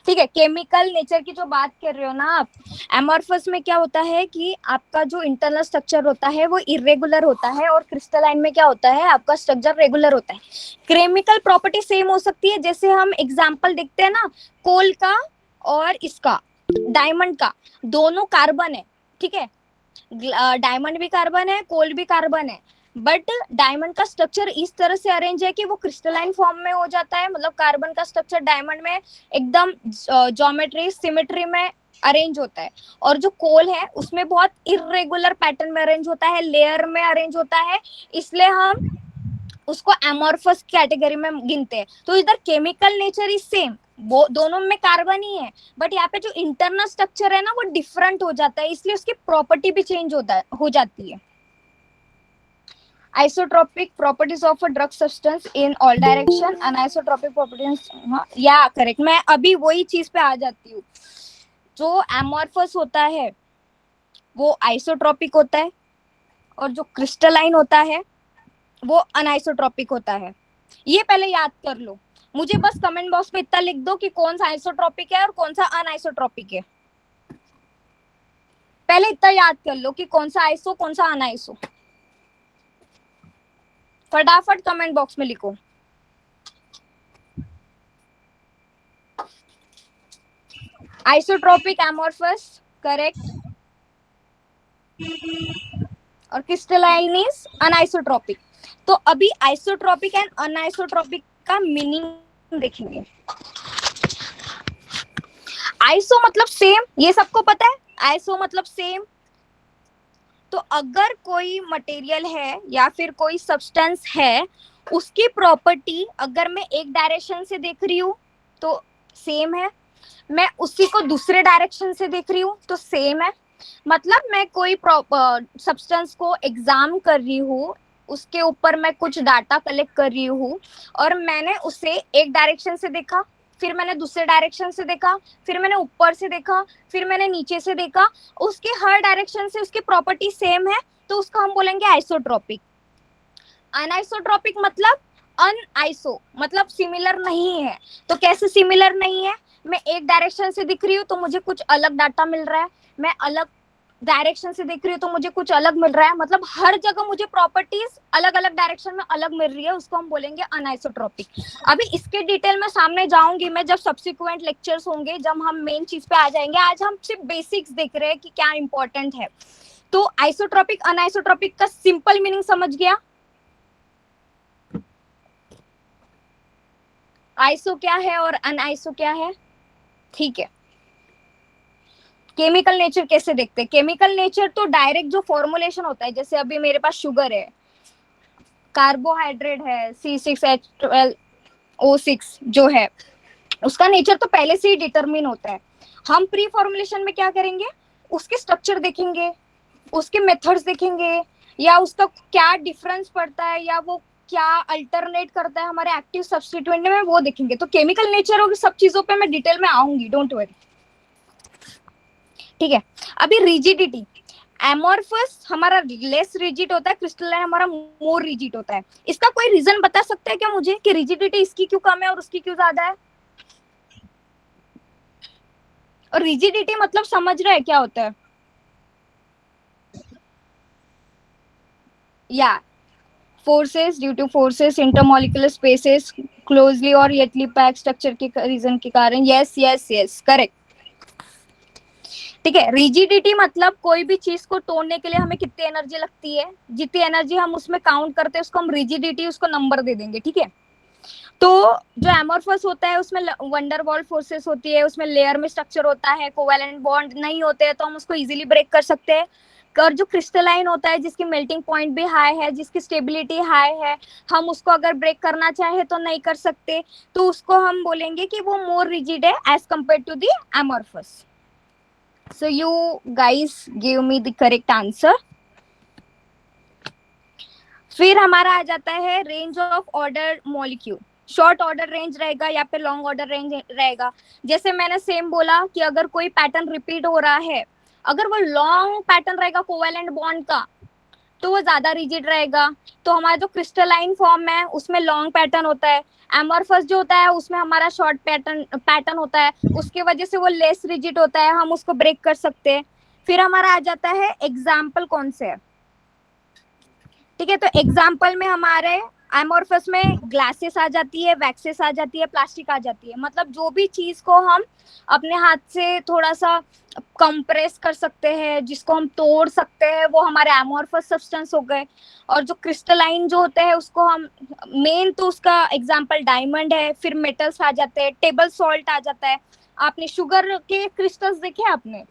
ठीक है, केमिकल नेचर की जो बात कर रहे हो ना आप, एमॉर्फस में क्या होता है कि आपका जो इंटरनल स्ट्रक्चर होता है वो इरेगुलर होता है, और क्रिस्टलाइन में क्या होता है, आपका स्ट्रक्चर रेगुलर होता है। केमिकल प्रॉपर्टी सेम हो सकती है, जैसे हम एग्जांपल देखते हैं ना, कोल का और इसका डायमंड का, दोनों कार्बन है, ठीक है, डायमंड भी कार्बन है, कोल भी कार्बन है, बट डायमंड का स्ट्रक्चर इस तरह से अरेंज है कि वो क्रिस्टलाइन फॉर्म में हो जाता है। मतलब कार्बन का स्ट्रक्चर डायमंड में एकदम ज्योमेट्री सिमेट्री में अरेंज होता है, और जो कोल है उसमें बहुत इरेगुलर पैटर्न में अरेंज होता है, लेयर में अरेंज होता है, इसलिए हम उसको एमॉर्फस कैटेगरी में गिनते हैं। तो इधर केमिकल नेचर इज सेम, वो दोनों में कार्बन ही है, बट यहाँ पे जो इंटरनल स्ट्रक्चर है ना वो डिफरेंट हो जाता है, इसलिए उसकी प्रॉपर्टी भी चेंज हो जाती है। Isotropic properties of a drug substance in all direction, anisotropic properties, या करेक्ट, मैं अभी वही चीज पे आ जाती हूँ। जो एमॉर्फस होता है वो आइसोट्रोपिक होता है, और जो क्रिस्टलाइन होता है वो अनआइसोट्रोपिक होता है। ये पहले याद कर लो। मुझे बस कमेंट बॉक्स में इतना लिख दो कि कौन सा आइसोट्रोपिक है और कौन सा अनआइसोट्रोपिक है। पहले इतना याद कर लो कि कौन सा आइसो कौन सा अनआइसो। फटाफट कमेंट बॉक्स में लिखो। आइसोट्रोपिक एमॉर्फस करेक्ट, और क्रिस्टलाइन इज अनआइसोट्रोपिक। तो अभी आइसोट्रोपिक एंड अनआइसोट्रोपिक का मीनिंग देखेंगे। आइसो मतलब सेम, ये सबको पता है, आइसो मतलब सेम। तो अगर कोई मटेरियल है या फिर कोई सब्सटेंस है, उसकी प्रॉपर्टी अगर मैं एक डायरेक्शन से देख रही हूँ तो सेम है, मैं उसी को दूसरे डायरेक्शन से देख रही हूँ तो सेम है। मतलब मैं कोई सब्सटेंस को एग्जाम कर रही हूँ, उसके ऊपर मैं कुछ डाटा कलेक्ट कर रही हूँ, और मैंने उसे एक डायरेक्शन से देखा, फिर मैंने दूसरे डायरेक्शन से देखा, फिर मैंने ऊपर से देखा, फिर मैंने नीचे से देखा, उसके हर डायरेक्शन से उसकी प्रॉपर्टी सेम है, तो उसको हम बोलेंगे आइसोट्रोपिक। अनआइसोट्रोपिक मतलब अनआइसो मतलब सिमिलर नहीं है। तो कैसे सिमिलर नहीं है, मैं एक डायरेक्शन से दिख रही हूँ तो मुझे कुछ अलग डाटा मिल रहा है, मैं अलग डायरेक्शन से देख रही हूँ तो मुझे कुछ अलग मिल रहा है, मतलब हर जगह मुझे प्रॉपर्टीज अलग अलग डायरेक्शन में अलग मिल रही है, उसको हम बोलेंगे अनआइसोट्रोपिक। अभी इसके डिटेल में सामने जाऊंगी मैं, जब सब्सिक्वेंट लेक्चर्स होंगे, जब हम मेन चीज पे आ जाएंगे। आज हम सिर्फ बेसिक्स देख रहे हैं कि क्या इंपॉर्टेंट है। तो आइसोट्रोपिक अनआइसोट्रोपिक का सिंपल मीनिंग समझ गया? आइसो क्या है और अनआइसो क्या है, ठीक है। केमिकल नेचर कैसे देखते हैं? केमिकल नेचर तो डायरेक्ट जो फॉर्मुलेशन होता है, जैसे अभी मेरे पास शुगर है, कार्बोहाइड्रेट है C6H12O6 जो है, उसका नेचर तो पहले से ही डिटरमिन होता है। हम प्री फॉर्मुलेशन में क्या करेंगे, उसके स्ट्रक्चर देखेंगे, उसके मेथड्स देखेंगे, या उसका क्या डिफरेंस पड़ता है, या वो क्या अल्टरनेट करता है हमारे एक्टिव सब्स्टिट्यूएंट में, वो देखेंगे। तो केमिकल नेचर और सब चीजों पे मैं डिटेल में आऊंगी, डोंट वरी, ठीक है। अभी रिजिडिटी, एमॉर्फस हमारा लेस रिजिड होता है, क्रिस्टलाइन हमारा मोर रिजिड होता है। इसका कोई रीजन बता सकता है क्या मुझे कि रिजिडिटी इसकी क्यों कम है और उसकी क्यों ज्यादा है? और रिजिडिटी मतलब समझ रहे हैं क्या होता है? या forces, due two forces intermolecular spaces closely और येटली पैक स्ट्रक्चर के रीजन के कारण। यस यस यस करेक्ट, ठीक है। रिजिडिटी मतलब कोई भी चीज को तोड़ने के लिए हमें कितनी एनर्जी लगती है, जितनी एनर्जी हम उसमें काउंट करते हैं उसको हम रिजिडिटी, उसको नंबर दे देंगे, ठीक है। तो जो एमॉर्फस होता है उसमें वंडरवॉल फोर्सेस होती है, उसमें लेयर में स्ट्रक्चर होता है, कोवैलेंट बॉन्ड नहीं होते हैं तो हम उसको इजीली ब्रेक कर सकते हैं। और जो क्रिस्टलाइन होता है जिसकी मेल्टिंग पॉइंट भी हाई है, जिसकी स्टेबिलिटी हाई है, हम उसको अगर ब्रेक करना चाहे तो नहीं कर सकते, तो उसको हम बोलेंगे कि वो मोर रिजिड है as compared to the amorphous. So you guys give me the correct answer. फिर हमारा आ जाता है range of order molecule. Short order range रहेगा या फिर लॉन्ग ऑर्डर रेंज रहेगा. जैसे मैंने सेम बोला कि अगर कोई पैटर्न रिपीट हो रहा है, अगर वो लॉन्ग पैटर्न रहेगा कोवेलेंट बॉन्ड का, तो वो ज्यादा रिजिड रहेगा. तो हमारा जो क्रिस्टलाइन फॉर्म है उसमें लॉन्ग पैटर्न होता है. एमोर्फस जो होता है उसमें हमारा शॉर्ट पैटर्न होता है, उसकी वजह से वो लेस रिजिड होता है, हम उसको ब्रेक कर सकते हैं. फिर हमारा आ जाता है एग्जाम्पल कौन से है. ठीक है, तो एग्जाम्पल में हमारे एमोर्फस में ग्लासेस आ जाती है, वैक्सेस आ जाती है, प्लास्टिक आ जाती है. मतलब जो भी चीज को हम अपने हाथ से थोड़ा सा कंप्रेस कर सकते हैं, जिसको हम तोड़ सकते हैं, वो हमारे एमोर्फस सब्सटेंस हो गए. और जो क्रिस्टलाइन जो होते हैं उसको हम मेन तो उसका एग्जाम्पल डायमंड है, फिर मेटल्स आ जाते हैं, टेबल सॉल्ट आ जाता है. आपने शुगर के क्रिस्टल्स देखे आपने,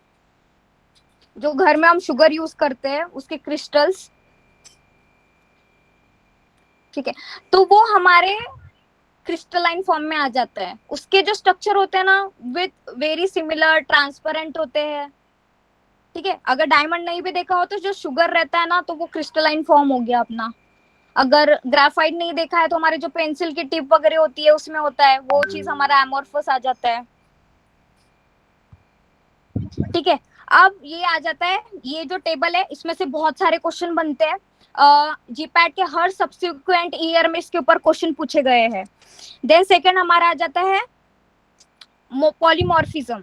जो घर में हम शुगर यूज करते हैं उसके क्रिस्टल्स. ठीक है, तो वो हमारे क्रिस्टलाइन फॉर्म में आ जाता है. उसके जो स्ट्रक्चर होते हैं ना विद वेरी सिमिलर ट्रांसपेरेंट होते हैं. ठीक है, अगर डायमंड नहीं भी देखा हो तो जो शुगर रहता है ना, तो वो क्रिस्टलाइन फॉर्म हो गया अपना. अगर ग्राफाइट नहीं देखा है तो हमारे जो पेंसिल की टिप वगैरह होती है उसमें होता है, वो चीज हमारा एमोर्फस आ जाता है. ठीक है, अब ये आ जाता है, ये जो टेबल है इसमें से बहुत सारे क्वेश्चन बनते हैं. जीपैट के हर सब्सिक्वेंट ईयर में इसके ऊपर क्वेश्चन पूछे गए हैं. देन सेकंड हमारा आ जाता है पॉलीमॉर्फिज्म.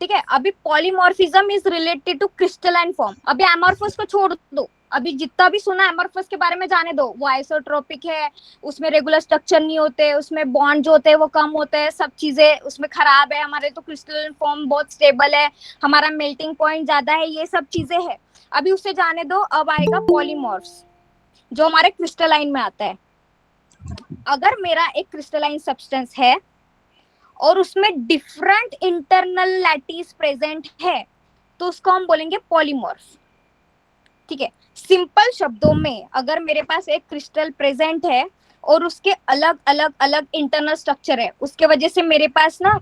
ठीक है, अभी polymorphism is related to crystalline form. अभी एमोर्फस को छोड़ दो, अभी जितना भी सुना एमोर्फस के बारे में जाने दो. वो आइसोट्रोपिक है, उसमें रेगुलर स्ट्रक्चर नहीं होते, उसमें बॉन्ड जो होते हैं वो कम होते हैं, सब चीजें उसमें खराब है. हमारे तो क्रिस्टलाइन फॉर्म बहुत स्टेबल है, हमारा मेल्टिंग पॉइंट ज्यादा है, ये सब चीजें है. अभी उससे जाने दो, अब आएगा पॉलीमॉर्फ्स जो हमारे क्रिस्टलाइन में आता है. अगर मेरा एक क्रिस्टलाइन सब्सटेंस है और उसमें डिफरेंट इंटरनल लैटिस प्रेजेंट है, तो उसको हम बोलेंगे पॉलीमॉर्फ. ठीक है, सिंपल शब्दों में अगर मेरे पास एक क्रिस्टल प्रेजेंट है और उसके अलग अलग अलग इंटरनल स्ट्रक्चर है, उसके वजह से मेरे पास ना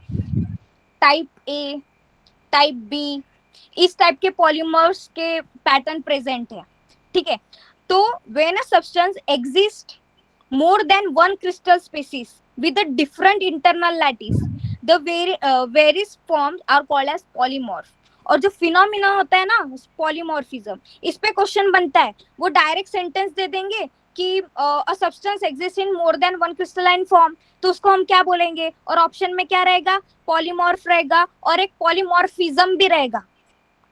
टाइप ए, टाइप बी, इस टाइप के पॉलीमर्स के पैटर्न प्रेजेंट है. ठीक है, तो when a substance exist more than one crystal species with a different internal lattice, the various forms are called as polymorph. और जो फिनोमिना होता है ना पॉलीमॉर्फिज्म, इस पे क्वेश्चन बनता है. वो डायरेक्ट सेंटेंस दे देंगे कि a substance exist in more than one crystalline form, तो उसको हम क्या बोलेंगे. और ऑप्शन में क्या रहेगा, पॉलीमॉर्फ रहेगा और एक पॉलीमॉर्फिज्म भी रहेगा.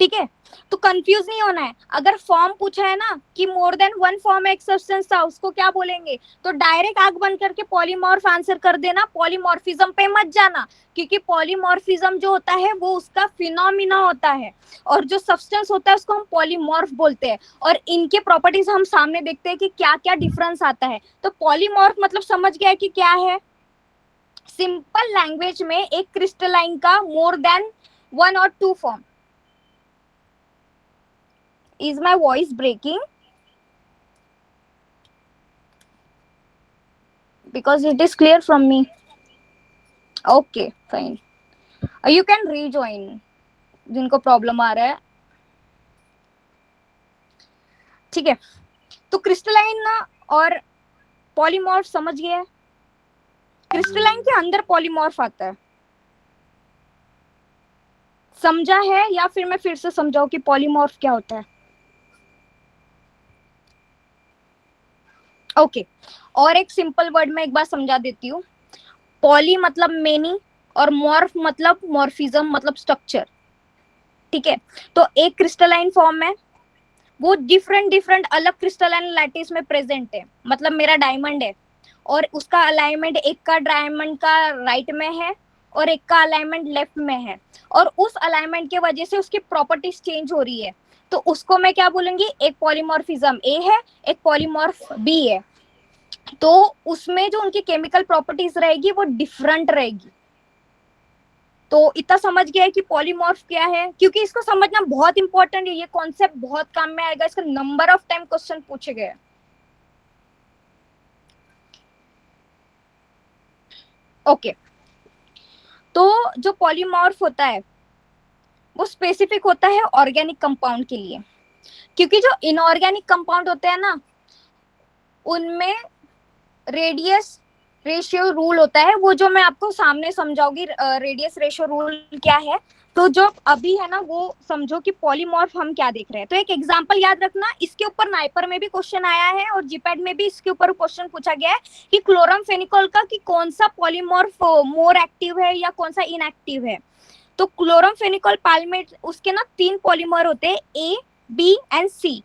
ठीक है, तो कंफ्यूज नहीं होना है. अगर फॉर्म पूछा है ना कि मोर देन वन फॉर्म एक सब्सटेंस था, उसको क्या बोलेंगे, तो डायरेक्ट आंख बंद करके पॉलीमॉर्फ आंसर कर देना, पॉलीमॉर्फिज्म पे मत जाना. क्योंकि पॉलीमॉर्फिज्म जो होता है वो उसका फिनोमिना होता है, और जो सब्सटेंस होता है उसको हम पॉलीमॉर्फ बोलते हैं. और इनके प्रॉपर्टीज हम सामने देखते हैं कि क्या क्या डिफरेंस आता है. तो पॉलीमॉर्फ मतलब समझ गया कि क्या है. सिंपल लैंग्वेज में एक क्रिस्टलाइन का मोर देन वन और two form. Is my voice breaking? Because it is clear from me. Okay, fine. You can rejoin. जिनको प्रॉब्लम आ रहा है. ठीक है, तो क्रिस्टलाइन और पॉलीमॉर्फ समझ गए. क्रिस्टलाइन के अंदर पॉलीमॉर्फ आता है, समझा है या फिर मैं फिर से समझाऊं कि पॉलीमॉर्फ क्या होता है. ओके, और एक सिंपल वर्ड में एक बार समझा देती हूँ. पॉली मतलब मेनी और मॉर्फ मतलब मॉर्फिज्म मतलब स्ट्रक्चर. ठीक है, तो एक क्रिस्टलाइन फॉर्म है, वो डिफरेंट डिफरेंट अलग क्रिस्टलाइन लैटिस में प्रेजेंट है. मतलब मेरा डायमंड है और उसका अलाइनमेंट एक का डायमंड का राइट में है और एक का अलाइनमेंट लेफ्ट में है, और उस अलाइनमेंट के वजह से उसकी प्रॉपर्टीज चेंज हो रही है, तो उसको मैं क्या बोलूंगी, एक पॉलीमॉर्फिज्म ए है, एक पॉलीमॉर्फ बी है. तो उसमें जो उनकी केमिकल प्रॉपर्टीज रहेगी वो डिफरेंट रहेगी, तो इतना समझ गया है कि पॉलीमॉर्फ क्या है, क्योंकि इसको समझना बहुत इंपॉर्टेंट है, ये कॉन्सेप्ट बहुत काम में आएगा, इसका नंबर ऑफ टाइम क्वेश्चन पूछे गए। ओके, तो जो पॉलीमॉर्फ होता है वो स्पेसिफिक होता है ऑर्गेनिक कंपाउंड के लिए, क्योंकि जो इनऑर्गेनिक कंपाउंड होते हैं ना उनमें रेडियस रेशियो रूल होता है, वो जो मैं आपको सामने समझाऊंगी रेडियस रेशियो रूल क्या है। तो जो अभी है ना वो समझो कि पॉलीमॉर्फ हम क्या देख रहे हैं। तो एक एग्जांपल याद रखना, इसके ऊपर नाइपर में भी क्वेश्चन आया है और जीपैड में भी इसके ऊपर क्वेश्चन पूछा गया है कि क्लोरमफेनिकोल का कि कौन सा पॉलीमॉर्फ मोर एक्टिव है या कौन सा इनएक्टिव है। तो क्लोरमफेनिकोल पाल्मेट उसके ना 3 पॉलीमर होते हैं, ए बी एंड सी।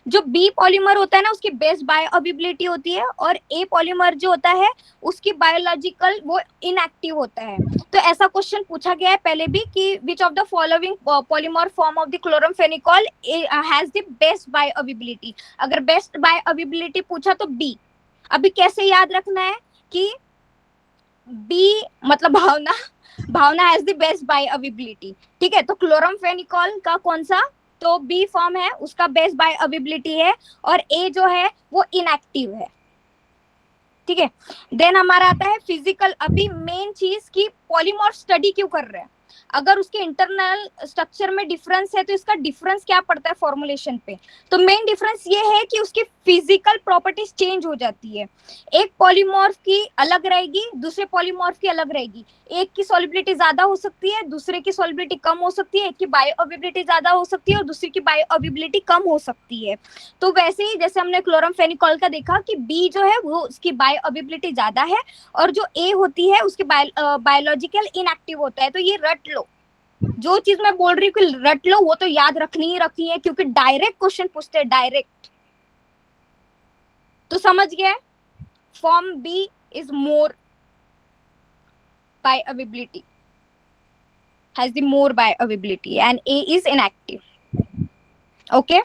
जो बी पॉलीमर होता है ना उसकी बेस्ट बायोअवेबिलिटी होती है, और ए पॉलीमर जो होता है उसकी बायोलॉजिकल वो इनएक्टिव होता है। तो ऐसा क्वेश्चन पूछा गया है पहले भी कि which of the following polymer form of the chloramphenicol has the best bioavailability. अगर बेस्ट बायोअवेबिलिटी पूछा तो बी। अभी कैसे याद रखना है कि बी मतलब भावना, भावना हैज द बेस्ट बायोअवेबिलिटी, ठीक है। तो क्लोरमफेनिकोल का कौन सा, तो बी फॉर्म है उसका बेस्ट बायोअवेबिलिटी है, और ए जो है वो इनएक्टिव है, ठीक है। देन हमारा आता है फिजिकल। अभी मेन चीज की पॉलीमॉर्फ स्टडी क्यों कर रहे हैं, अगर उसके इंटरनल स्ट्रक्चर में डिफरेंस है तो इसका डिफरेंस क्या पड़ता है फॉर्मुलेशन पे। तो मेन डिफरेंस ये है कि उसकी फिजिकल प्रॉपर्टीज चेंज हो जाती है। एक पॉलीमॉर्फ की अलग रहेगी, दूसरे पॉलीमॉर्फ की अलग रहेगी। एक की सॉल्युबिलिटी ज्यादा हो सकती है, दूसरे की सॉल्युबिलिटी कम हो सकती है। एक की बायोअवेबिलिटी ज्यादा हो सकती है और दूसरी की बायोअवेबिलिटी कम हो सकती है। तो वैसे ही जैसे हमने क्लोरमफेनिकोल का देखा कि बी जो है वो उसकी बायोअवेबिलिटी ज्यादा है, और जो ए होती है उसकी बायोलॉजिकल इनएक्टिव होता है। तो ये रट लो, जो चीज मैं बोल रही हूँ कि रट लो वो तो याद रखनी ही रखनी है, क्योंकि डायरेक्ट क्वेश्चन पूछते हैं, डायरेक्ट। तो समझ गया, form B is more bioavailability, has the more bioavailability and A is inactive. Okay,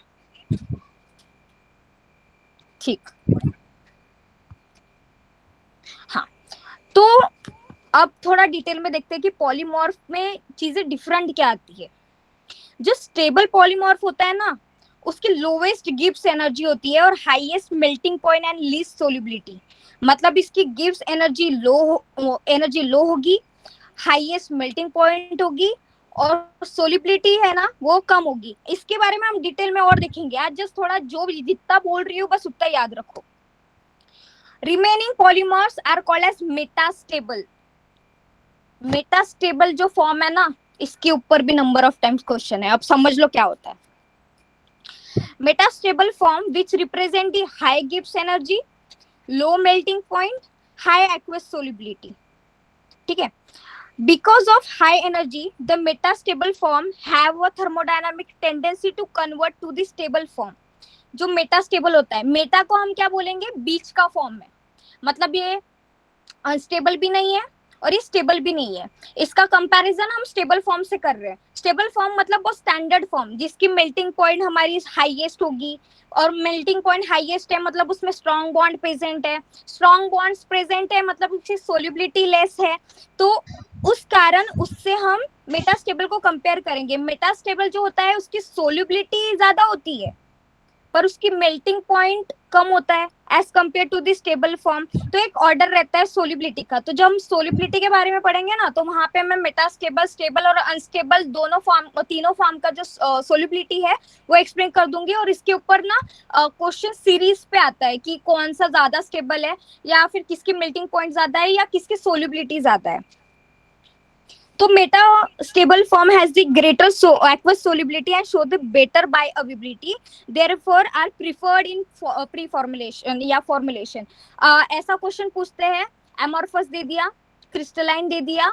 ठीक। हाँ, तो अब थोड़ा डिटेल में देखते हैं कि पॉलीमॉर्फ में चीजें डिफरेंट क्या आती है। जो स्टेबल पॉलीमॉर्फ होता है ना उसकी लोवेस्ट गिब्स एनर्जी होती है और highest melting point and least solubility. मतलब इसकी गिब्स एनर्जी लो होगी, हाईएस्ट मेल्टिंग पॉइंट होगी, और सोलिबिलिटी है ना वो कम होगी। इसके बारे में हम डिटेल में और देखेंगे, आज जस्ट थोड़ा जो जितना बोल रही हूँ बस उतना याद रखो। Remaining polymers are called as metastable. Metastable जो फॉर्म है ना इसके ऊपर भी नंबर ऑफ टाइम्स क्वेश्चन है, अब समझ लो क्या होता है। Metastable form which represent the high Gibbs energy, low melting point, high aqueous solubility, ठीक है। Because of high energy, the metastable form have a thermodynamic tendency to convert to the stable form. जो metastable होता है, Meta को हम क्या बोलेंगे, बीच का फॉर्म है। मतलब ये अनस्टेबल भी नहीं है और ये स्टेबल भी नहीं है। इसका कंपैरिजन हम स्टेबल फॉर्म से कर रहे हैं। स्टेबल फॉर्म मतलब वो स्टैंडर्ड फॉर्म जिसकी मेल्टिंग पॉइंट हमारी हाईएस्ट होगी, और मेल्टिंग पॉइंट हाईएस्ट है मतलब उसमें स्ट्रॉन्ग बॉन्ड प्रेजेंट है, स्ट्रॉन्ग बॉन्ड्स प्रेजेंट है मतलब उसकी सोल्युबिलिटी लेस है। तो उस कारण उससे हम मेटास्टेबल को कंपेयर करेंगे। मेटास्टेबल जो होता है उसकी सोल्युबिलिटी ज्यादा होती है पर उसकी मेल्टिंग पॉइंट कम होता है as compared to the stable form. तो एक ऑर्डर रहता है सोल्युबिलिटी का। तो जब हम सोल्युबिलिटी के बारे में पढ़ेंगे ना तो वहां पे मैं मेटास्टेबल, स्टेबल और अनस्टेबल दोनों फॉर्म, तीनों फॉर्म का जो सोल्युबिलिटी है वो एक्सप्लेन कर दूंगी। और इसके ऊपर ना क्वेश्चन सीरीज पे आता है कि कौन सा ज्यादा स्टेबल है या फिर किसकी मेल्टिंग पॉइंट ज्यादा है या किसकी सोल्युबिलिटी ज्यादा है। तो metastable form has the greater aqueous solubility and show the better bioavailability, therefore are preferred in pre-formulation या formulation। ऐसा क्वेश्चन पूछते हैं, amorphous दे दिया, crystalline दे दिया,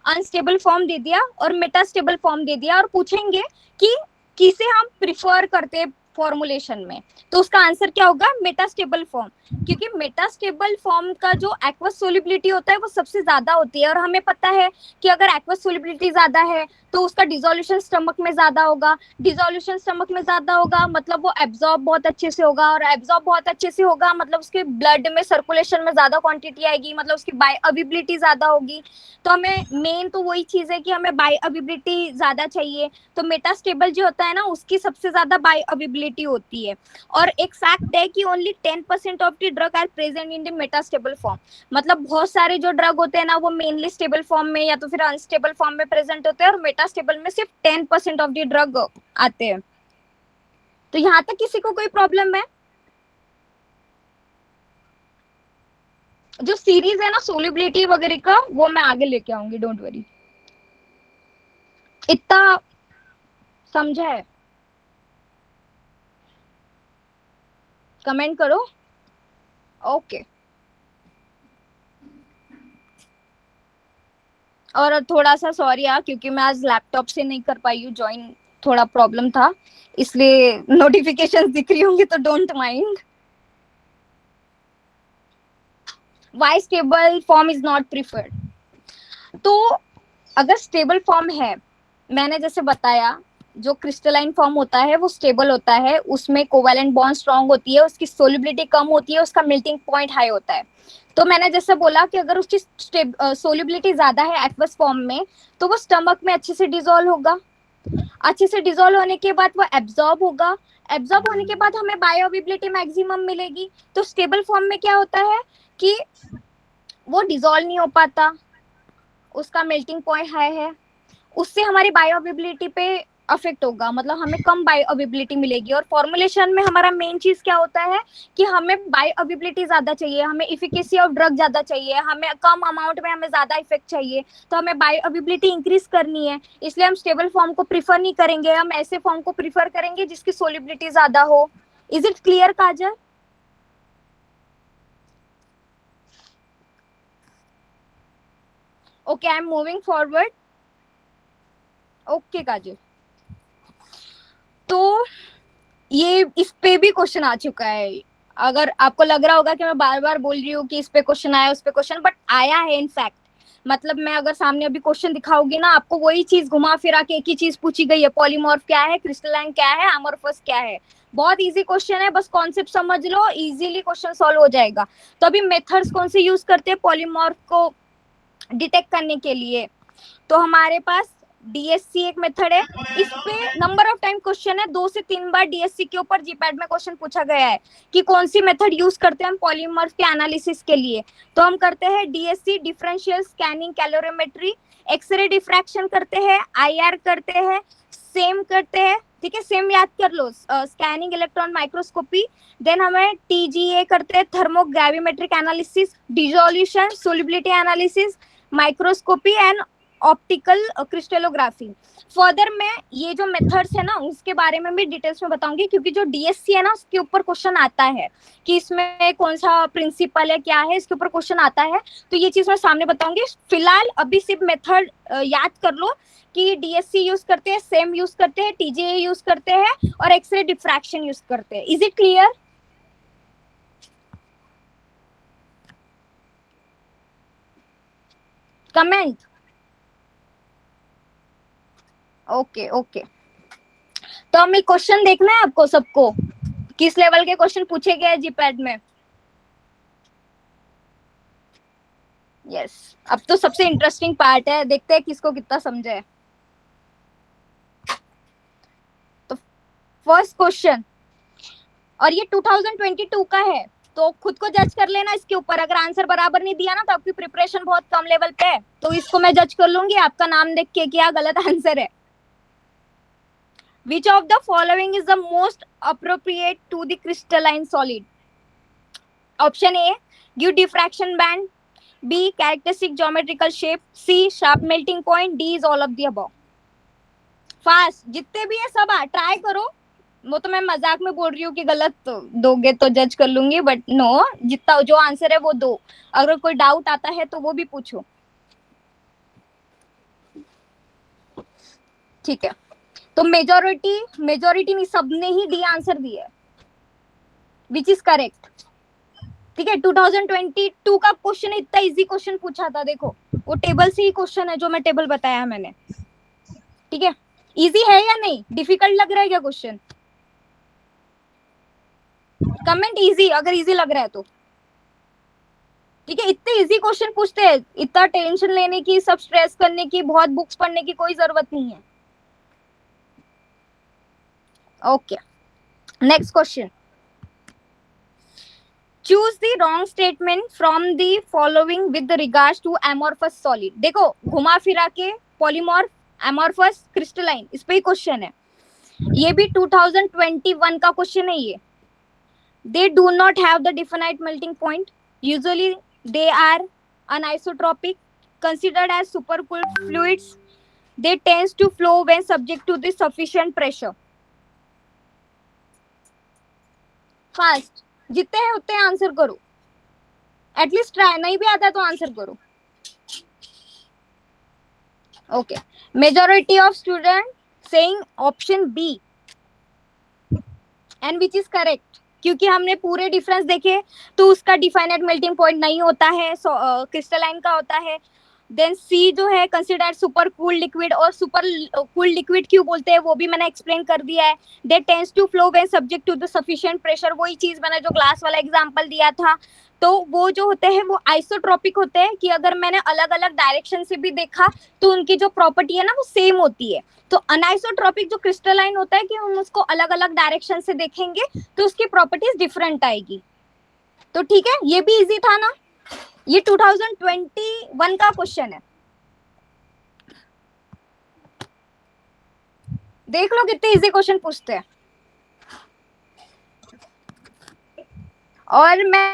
अनस्टेबल फॉर्म दे दिया और मेटास्टेबल फॉर्म दे दिया, और पूछेंगे कि किसे हम प्रिफर करते हैं फॉर्मुलेशन में, तो उसका आंसर क्या होगा? मेटास्टेबल फॉर्म, क्योंकि मेटास्टेबल फॉर्म का जो एक्वस सोलिबिलिटी होता है वो सबसे ज्यादा होती है, और हमें पता है कि अगर एक्वस सोलिबिलिटी ज्यादा है तो उसका डिसोल्यूशन स्टमक में ज्यादा होगा, डिसोल्यूशन स्टमक में ज्यादा होगा मतलब वो एब्जॉर्ब बहुत अच्छे से होगा, और एब्जॉर्ब बहुत अच्छे से होगा मतलब उसके ब्लड में सर्कुलेशन में ज्यादा क्वांटिटी आएगी, मतलब उसकी बायोअवेबिलिटी ज्यादा होगी। तो हमें मेन तो वही चीज है कि हमें बायोअवेबिलिटी ज्यादा चाहिए, तो मेटास्टेबल जो होता है ना उसकी सबसे ज्यादा बायोअवेबिलिटी होती है। और एक फैक्ट है कि only 10% of the drug are present in the metastable form, मतलब बहुत सारे जो ड्रग होते हैं ना वो मेनली स्टेबल फॉर्म में या तो फिर अनस्टेबल फॉर्म में प्रेजेंट होते हैं, और मेटास्टेबल में सिर्फ 10% ऑफ द ड्रग आते हैं। तो यहाँ तक किसी को कोई प्रॉब्लम है? जो सीरीज है ना सोलिबिलिटी वगैरह का वो मैं आगे लेके आऊंगी, डोंट वरी। इतना समझा है? कमेंट करो। ओके। और थोड़ा सा सॉरी यार, क्योंकि मैं आज लैपटॉप से नहीं कर पाई हूँ ज्वाइन, थोड़ा प्रॉब्लम था, इसलिए नोटिफिकेशंस दिख रही होंगी तो don't mind. Why stable form is not preferred? तो अगर स्टेबल फॉर्म है, मैंने जैसे बताया जो क्रिस्टलाइन फॉर्म होता है वो स्टेबल होता है, उसमें कोवैलेंट बॉन्ड स्ट्रांग होती है, उसकी सोलिबिलिटी कम होती है, उसका मेल्टिंग पॉइंट हाई होता है। तो मैंने जैसे बोला कि अगर उसकी सोलिबिलिटी ज्यादा है एक्वस फॉर्म में, तो वो स्टमक में अच्छे से डिजोल्व होगा, अच्छे से डिजोल्व होने के बाद वो एब्जॉर्ब होगा, एब्जॉर्ब होने के बाद हमें बायोअवेबिलिटी मैक्सिमम मिलेगी। तो स्टेबल फॉर्म में क्या होता है कि वो डिजोल्व नहीं हो पाता, उसका मेल्टिंग पॉइंट हाई है, उससे हमारी बायोअवेबिलिटी पे अफेक्ट होगा, मतलब हमें कम बायोअवेबिलिटी मिलेगी। और फॉर्मुलेशन में हमारा मेन चीज क्या होता है कि हमें बायोअवेबिलिटी ज्यादा चाहिए, हमें इफिकेसी ऑफ ड्रग ज्यादा चाहिए, हमें कम अमाउंट में हमें ज्यादा इफेक्ट चाहिए, तो हमें बायोअवेबिलिटी इंक्रीज करनी है, इसलिए हम स्टेबल फॉर्म को प्रीफर नहीं करेंगे, हम ऐसे फॉर्म को प्रीफर करेंगे जिसकी सोलिबिलिटी ज्यादा हो। Is it clear Kajal? Okay, I am moving forward. Okay Kajal, तो ये इस पे भी क्वेश्चन आ चुका है। अगर आपको लग रहा होगा कि मैं बार बार बोल रही हूँ कि इस पे क्वेश्चन आया उस पे क्वेश्चन, बट आया है इनफैक्ट। मतलब मैं अगर सामने अभी क्वेश्चन दिखाऊंगी ना आपको, वही चीज घुमा फिरा के एक ही चीज पूछी गई है, पॉलीमॉर्फ क्या है, क्रिस्टलाइन क्या है, अमोर्फस क्या है। बहुत इजी क्वेश्चन है, बस कॉन्सेप्ट समझ लो, इजीली क्वेश्चन सॉल्व हो जाएगा। तो अभी मेथड्स कौन से यूज करते हैं पॉलीमॉर्फ को डिटेक्ट करने के लिए? तो हमारे पास डीएससी एक मेथड है, इस पे नंबर ऑफ टाइम क्वेश्चन है, 2 से 3 बार डीएससी के ऊपर जीपैट में क्वेश्चन पूछा गया है कि कौन सी मेथड यूज करते हैं हम पॉलीमर्फ के एनालिसिस के लिए। तो हम करते हैं DSC, differential scanning calorimetry, x-ray diffraction करते हैं, आईआर करते हैं, सेम करते हैं, ठीक है, सेम याद कर लो, स्कैनिंग इलेक्ट्रॉन माइक्रोस्कोपी, देन हमें टीजीए करते हैं, thermogravimetric analysis, dissolution, solubility analysis, microscopy and optical crystallography. Further मैं ये जो मेथड्स है ना उसके बारे में भी डिटेल्स में बताऊंगी, क्योंकि जो डीएससी है ना उसके ऊपर क्वेश्चन आता है कि इसमें कौन सा प्रिंसिपल है क्या है, इसके ऊपर क्वेश्चन आता है, तो ये चीज मैं सामने बताऊंगी। फिलहाल अभी सिर्फ मेथड याद कर लो कि डीएससी यूज करते हैं, सेम यूज करते हैं, टीजीए यूज करते हैं, और एक्सरे डिफ्रैक्शन यूज करते हैं। Is it clear? Comment. Okay okay, तो हमें क्वेश्चन देखना है आपको सबको, किस लेवल के क्वेश्चन पूछे गए जीपैड में। यस, अब तो सबसे इंटरेस्टिंग पार्ट है, देखते हैं किसको कितना समझे है। तो फर्स्ट क्वेश्चन, और ये 2022 का है, तो खुद को जज कर लेना इसके ऊपर, अगर आंसर बराबर नहीं दिया ना तो आपकी प्रिपरेशन बहुत कम लेवल पे है, तो इसको मैं जज कर लूंगी आपका नाम देख के क्या गलत आंसर है। Which of the following is the most appropriate to the crystalline solid? Option A, give diffraction band, B, characteristic geometrical shape, C, sharp melting point, D is all of the above. Fast, जितने भी है सब try करो, वो तो मैं मजाक में बोल रही हूँ कि गलत दोगे तो जज कर लूंगी, बट नो, जितना जो आंसर है वो दो, अगर कोई डाउट आता है तो वो भी पूछो, ठीक है। तो मेजोरिटी नहीं, सबने ही डी आंसर दिया है, विच इज करेक्ट। ठीक है, 2022 का क्वेश्चन इतना इजी क्वेश्चन पूछा था, देखो वो टेबल से ही क्वेश्चन है जो मैं टेबल बताया मैंने। ठीक है, इजी है या नहीं, डिफिकल्ट लग रहा है क्या क्वेश्चन? कमेंट इजी अगर इजी लग रहा है तो। ठीक है, इतने इजी क्वेश्चन पूछते हैं, इतना टेंशन लेने की, सब स्ट्रेस करने की, बहुत बुक्स पढ़ने की कोई जरूरत नहीं है। Okay, next question. Choose the wrong statement from the following with regards to amorphous solid. देखो घुमा फिरा के पॉलीमॉर्फ, एमोर्फस, क्रिस्टलाइन, इस पे ही क्वेश्चन है। ये भी 2021 का क्वेश्चन है ये। They do not have the definite melting point. Usually they are anisotropic, considered as supercooled fluids. They tend to flow when subject to the sufficient pressure. Fast, जितने हैं उतने आंसर करो, एटलीस्ट ट्राई, नहीं भी आता तो आंसर करो। Okay, majority of student saying option B, and which is correct, क्योंकि हमने पूरे डिफरेंस देखे तो उसका डिफाइनेट मेल्टिंग पॉइंट नहीं होता है, क्रिस्टलाइन का होता है। देन सी जो है कंसिडर सुपर कूल लिक्विड, और सुपर कूल लिक्विड क्यों बोलते हैं वो भी मैंने एक्सप्लेन कर दिया है। They tends to flow when subject to the sufficient pressure, वही चीज मैंने जो ग्लास वाला एग्जांपल दिया था। तो वो जो होते हैं वो आइसोट्रोपिक होते हैं, कि अगर मैंने अलग अलग डायरेक्शन से भी देखा तो उनकी जो प्रॉपर्टी है ना वो सेम होती है। तो अनाइसोट्रोपिक जो क्रिस्टलाइन होता है कि हम उसको अलग अलग डायरेक्शन से देखेंगे तो उसकी प्रॉपर्टीज डिफरेंट आएगी। तो ठीक है, ये भी इजी था ना, ये 2021 का क्वेश्चन है। देख लो कितने इजी क्वेश्चन पूछते हैं। और मैं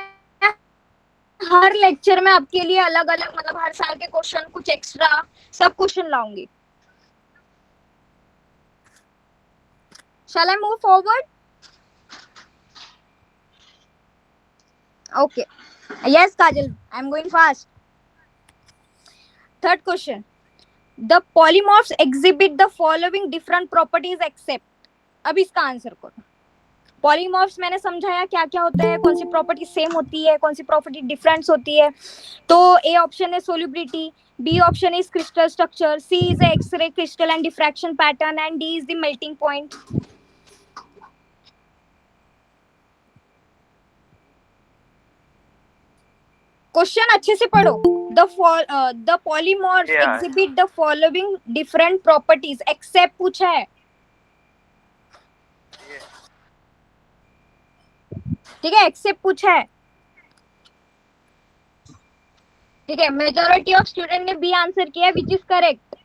हर लेक्चर में आपके लिए अलग अलग, मतलब हर साल के क्वेश्चन, कुछ एक्स्ट्रा सब question लाऊंगी। Shall I move forward? Okay. Yes, Kajal, I'm going fast. Third question. The polymorphs exhibit the following different properties except. अब इसका आंसर करो। पॉलीमॉर्फ्स मैंने समझाया क्या क्या होता है, कौन सी प्रॉपर्टी सेम होती है, कौन सी प्रॉपर्टी डिफरेंस होती है। तो ए ऑप्शन है solubility, B option is crystal structure, C is x-ray crystal and diffraction pattern, and D is the melting point. Question अच्छे से पढ़ो। The polymorphs exhibit the following different properties except पूछा है। ठीक है, एक्सेप्ट पूछा है। ठीक है, मेजॉरिटी ऑफ स्टूडेंट ने बी आंसर किया, विच इज करेक्ट,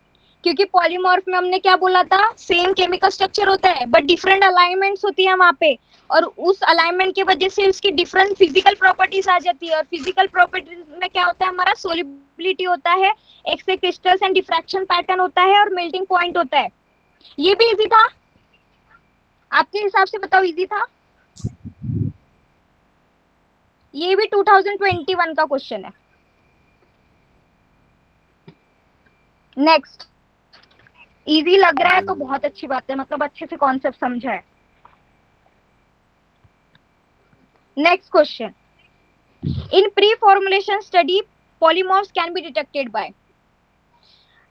क्योंकि पॉलीमॉर्फ में हमने क्या बोला था, सेम केमिकल स्ट्रक्चर होता है बट डिफरेंट अलाइनमेंट्स होती है वहां पे, और उस अलाइनमेंट की वजह से उसकी डिफरेंट फिजिकल प्रॉपर्टीज आ जाती है। और फिजिकल प्रॉपर्टीज में क्या होता है, हमारा सोल्युबिलिटी होता है, x-ray crystals and diffraction pattern होता है, और मेल्टिंग पॉइंट होता है। ये भी इजी था आपके हिसाब से, बताओ इजी था? ये भी 2021 का क्वेश्चन है। नेक्स्ट, इजी लग रहा है तो बहुत अच्छी बात है, मतलब अच्छे से कॉन्सेप्ट समझा है। Next question. In pre formulation study polymorphs can be detected by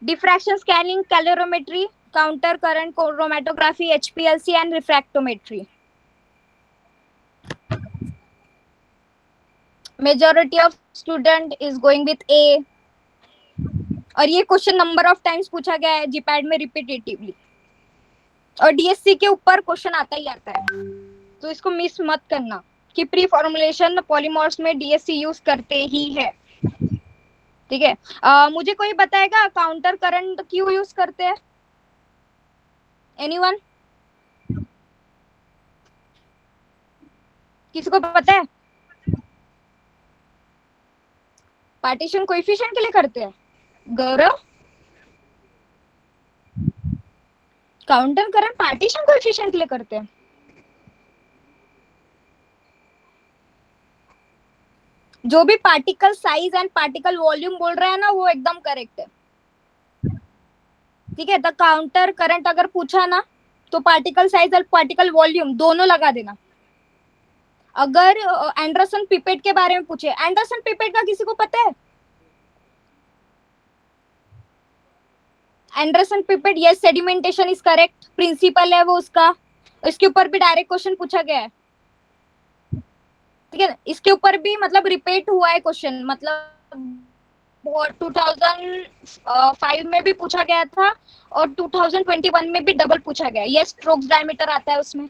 diffraction scanning, calorimetry, counter current chromatography, HPLC and refractometry. Majority of student is going with A. और ये क्वेश्चन नंबर ऑफ टाइम्स पूछा गया है जीपैड में repetitively, और DSC के ऊपर question आता ही आता है, तो इसको मिस मत करना कि प्री फॉर्मुलेशन पॉलीमॉर्फ्स में डीएससी यूज करते ही है। ठीक है, मुझे कोई बताएगा काउंटर करंट क्यों यूज करते हैं? एनीवन? किसी को पता है? पार्टीशन कोएफिशिएंट के लिए करते हैं। गौरव, काउंटर करंट पार्टीशन कोएफिशिएंट के लिए करते हैं। जो भी particle size and particle volume बोल रहा है ना वो एकदम करेक्ट है। ठीक है, द काउंटर करंट अगर पूछा ना तो पार्टिकल साइज और पार्टिकल वॉल्यूम दोनों लगा देना। अगर एंडरसन पिपेट के बारे में पूछे, एंडरसन पिपेट का किसी को पता है? Andersen pipette, yes, sedimentation is correct, principle है वो उसका, इसके ऊपर भी डायरेक्ट क्वेश्चन पूछा गया है। ठीक है, इसके ऊपर भी मतलब रिपीट हुआ है क्वेश्चन, मतलब 2005 में भी पूछा गया था और 2021 में भी डबल पूछा गया है। ये स्ट्रोक्स डायमीटर आता है उसमें।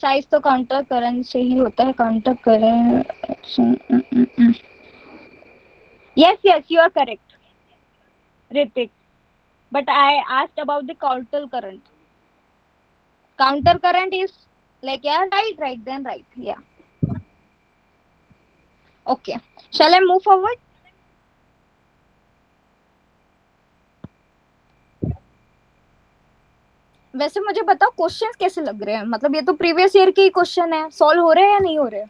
साइज तो काउंटर करंट से ही होता है, counter current. Yes yes, you are correct Hrithik, but I asked about the counter current. Counter current is like, yeah, right, then right, yeah. Okay, shall I move forward? वैसे मुझे बताओ questions कैसे लग रहे हैं, मतलब ये तो प्रीवियस ईयर के ही क्वेश्चन है, सॉल्व हो रहे हैं या नहीं हो रहे?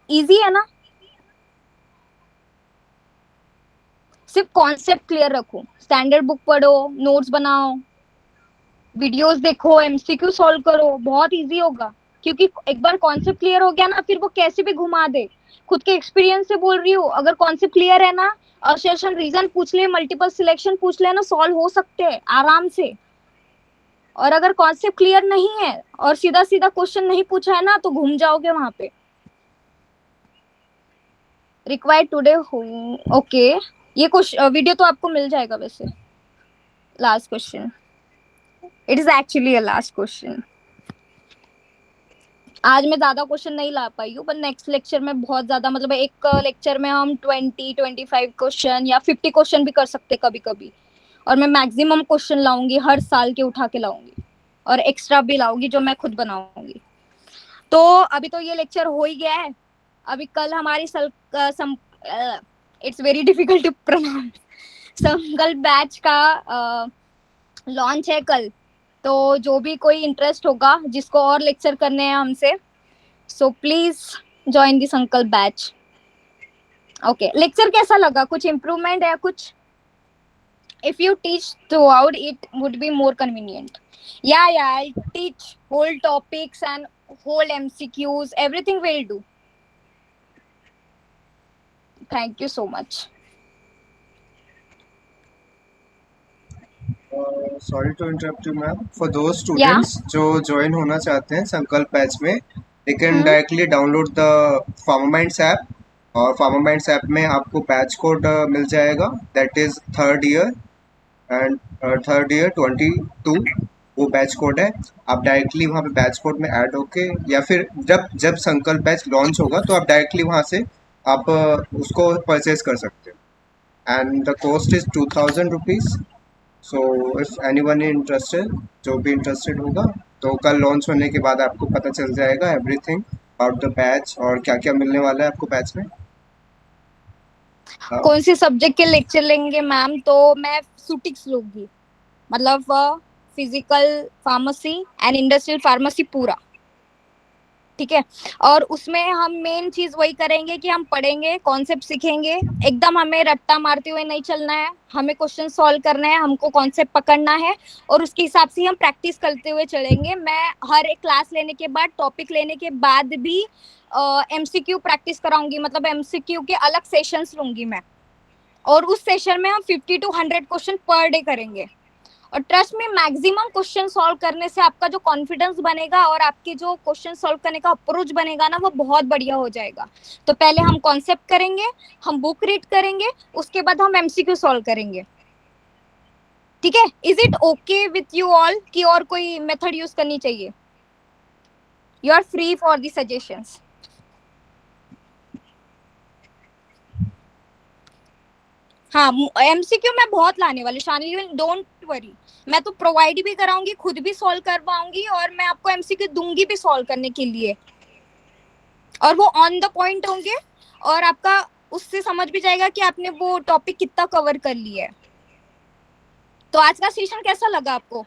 इजी है ना? सिर्फ कॉन्सेप्ट क्लियर रखो, स्टैंडर्ड बुक पढ़ो, नोट्स बनाओ, वीडियोस देखो, एमसीक्यू सॉल्व करो, बहुत इजी होगा। क्योंकि एक बार कॉन्सेप्ट क्लियर हो गया ना, फिर वो कैसे भी घुमा दे, खुद के एक्सपीरियंस से बोल रही हूँ, अगर कॉन्सेप्ट क्लियर है ना, असर्शन रीजन पूछ ले, मल्टीपल सिलेक्शन पूछ ले ना, सॉल्व हो सकते हैं आराम से। और अगर कॉन्सेप्ट क्लियर नहीं है और सीधा सीधा क्वेश्चन नहीं पूछा है ना, तो घूम जाओगे वहां पे। रिक्वायर्ड टुडे, ओके, ये क्वेश्चन वीडियो तो आपको मिल जाएगा वैसे। Last question, it is actually a last question. आज मैं ज्यादा क्वेश्चन नहीं ला पाई हूँ, पर नेक्स्ट लेक्चर में बहुत ज्यादा, मतलब एक लेक्चर में हम 20-25 क्वेश्चन या 50 क्वेश्चन भी कर सकते कभी कभी। और मैं मैक्सिमम क्वेश्चन लाऊंगी, हर साल के उठा के लाऊंगी, और एक्स्ट्रा भी लाऊंगी जो मैं खुद बनाऊंगी। तो अभी तो ये लेक्चर हो ही गया है। अभी कल हमारी it's very difficult to pronounce, Sankalp batch का लॉन्च है कल। तो जो भी कोई इंटरेस्ट होगा, जिसको और लेक्चर करने हैं हमसे, so please join the संकल्प बैच। ओके, लेक्चर कैसा लगा? कुछ इम्प्रूवमेंट है कुछ? if you teach throughout it would be more convenient. Yeah, I'll teach whole topics and whole MCQs, everything will do. Thank you so much. Sorry to interrupt you ma'am, for those Yeah. Students जो join होना चाहते हैं Sankalp batch में, they can hmm. Directly download the Pharmaminds app, और Pharmaminds app में आपको batch code मिल जाएगा, that is third year and third year 22, वो बैच कोड है। आप डायरेक्टली वहाँ पे बैच कोड में ऐड होके, या फिर जब जब संकल्प बैच लॉन्च होगा तो आप डायरेक्टली वहाँ से आप उसको परचेज कर सकते हो। And the cost is 2000 rupees. So if anyone is interested, जो भी इंटरेस्टेड होगा, तो कल लॉन्च होने के बाद आपको पता चल जाएगा एवरीथिंग अबाउट द बैच और क्या क्या मिलने वाला है आपको बैच में। कौन से सब्जेक्ट के लेक्चर लेंगे मैम? तो मैं सुटिक्स लूंगी, मतलब physical pharmacy and industrial pharmacy पूरा। ठीक है, और उसमें हम मेन चीज वही करेंगे कि हम पढ़ेंगे, कॉन्सेप्ट सीखेंगे, एकदम हमें रट्टा मारते हुए नहीं चलना है, हमें क्वेश्चन सॉल्व करना है, हमको कॉन्सेप्ट पकड़ना है, और उसके हिसाब से हम प्रैक्टिस करते हुए चलेंगे। मैं हर एक क्लास लेने के बाद, टॉपिक लेने के बाद भी एमसीक्यू प्रैक्टिस कराऊंगी, मतलब एमसीक्यू के अलग सेशंस लूंगी मैं, और उस सेशन में हम 50 to 100 क्वेश्चन पर डे करेंगे। और ट्रस्ट में, मैक्सिमम क्वेश्चन सॉल्व करने से आपका जो कॉन्फिडेंस बनेगा और आपकी जो क्वेश्चन सॉल्व करने का अप्रोच बनेगा ना, वो बहुत बढ़िया हो जाएगा। तो पहले हम कॉन्सेप्ट करेंगे, हम बुक रीड करेंगे, उसके बाद हम एमसीक्यू सॉल्व करेंगे। ठीक है, is it okay with you all कि और कोई मेथड यूज करनी चाहिए? You are free for the suggestions. हाँ, एमसीक्यू मैं बहुत लाने वाली, शानी, डोंट वरी। मैं तो प्रोवाइड भी कराऊंगी, खुद भी सॉल्व करवाऊंगी, और मैं आपको एमसीक्यू दूंगी भी सॉल्व करने के लिए, और वो ऑन द पॉइंट होंगे, और आपका उससे समझ भी जाएगा कि आपने वो टॉपिक कितना कवर कर लिया है। तो आज का सेशन कैसा लगा आपको?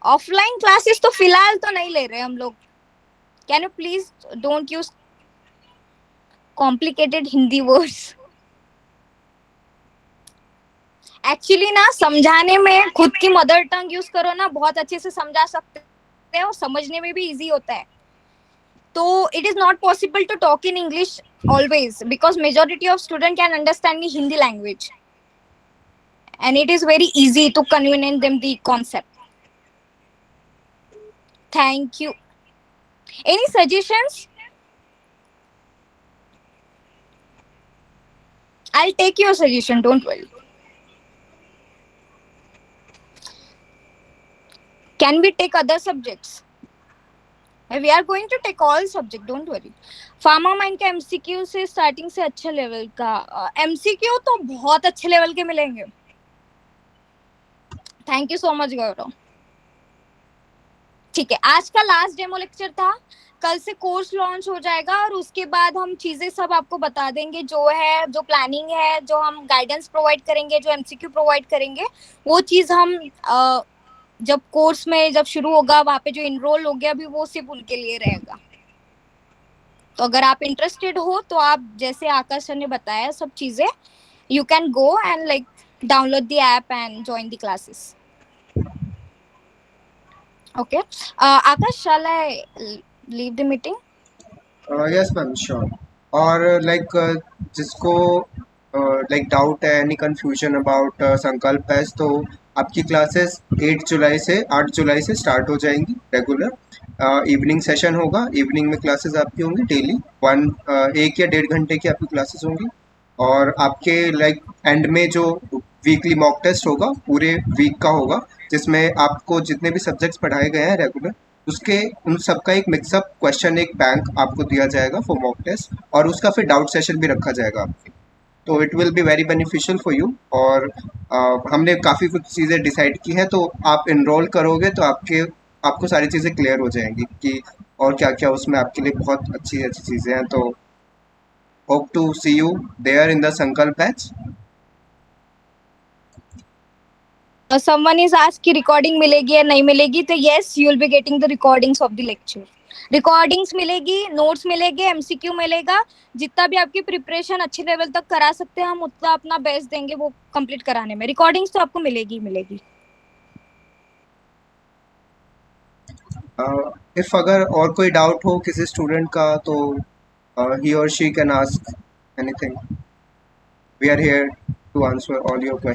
ऑफलाइन क्लासेस तो फिलहाल तो नहीं ले रहे हम लोग। Can you please don't use complicated Hindi words. Actually ना समझाने में खुद की मदर टंग यूज करो ना, बहुत अच्छे से समझा सकते हैं और समझने में भी इजी होता है। तो it is not possible to talk in English always because majority of student can understand the Hindi language and it is very easy to convey them the concept. Thank you. Any suggestions? I'll take your suggestion, don't worry. Can we take other subjects? We are going to take all subject, don't worry. Pharma mind का MCQ से starting से अच्छे level का MCQ तो बहुत अच्छे level के मिलेंगे। थैंक यू सो मच गौरव। ठीक है, आज का लास्ट डेमो लेक्चर था, कल से कोर्स लॉन्च हो जाएगा और उसके बाद हम चीजें सब आपको बता देंगे, जो है जो प्लानिंग है, जो हम गाइडेंस प्रोवाइड करेंगे, जो एमसीक्यू प्रोवाइड करेंगे, वो चीज हम जब कोर्स में जब शुरू होगा वहां पे जो इनरोल हो गया अभी वो सिर्फ उनके लिए रहेगा। तो अगर आप इंटरेस्टेड हो तो आप जैसे आकाश सर ने बताया सब चीजें, you can go and like download the app and join the classes. Okay. Akash, shall I leave the meeting? Yes ma'am sure. और लाइक जिसको लाइक डाउट है, एनी कंफ्यूजन अबाउट संकल्प बैच, तो आपकी क्लासेस 8 जुलाई से 8 जुलाई से स्टार्ट हो जाएंगी रेगुलर। इवनिंग सेशन होगा, इवनिंग में क्लासेस आपकी होंगी डेली 1 या 1.5 घंटे की आपकी क्लासेस होंगी। और आपके लाइक एंड में जो वीकली मॉक टेस्ट होगा पूरे वीक का होगा, जिसमें आपको जितने भी सब्जेक्ट्स पढ़ाए गए हैं रेगुलर उसके उन सबका एक मिक्सअप क्वेश्चन एक बैंक आपको दिया जाएगा फॉर मॉक टेस्ट, और उसका फिर डाउट सेशन भी रखा जाएगा आपके। तो it will be very beneficial for you. और हमने काफ़ी कुछ चीज़ें डिसाइड की हैं, तो आप इनरोल करोगे तो आपको सारी चीज़ें क्लियर हो जाएंगी कि और क्या क्या उसमें आपके लिए बहुत अच्छी अच्छी चीज़ें हैं। तो hope to see you there in the Sankalp batch. Someone is asked कि रिकॉर्डिंग मिलेगी या नहीं मिलेगी, तो yes, you will be getting the recordings of the lecture. Recordings मिलेगी, नोट्स मिलेंगे, एमसीक्यू मिलेगा, जितना भी आपकी प्रिपरेशन अच्छे लेवल तक करा सकते हैं हम उतना अपना बेस्ट देंगे वो कंप्लीट कराने में। रिकॉर्डिंग्स तो आपको मिलेगी ही मिलेगी। इफ अगर और कोई डाउट हो किसी स्टूडेंट का तो he or she can ask anything. We are here to answer all your questions.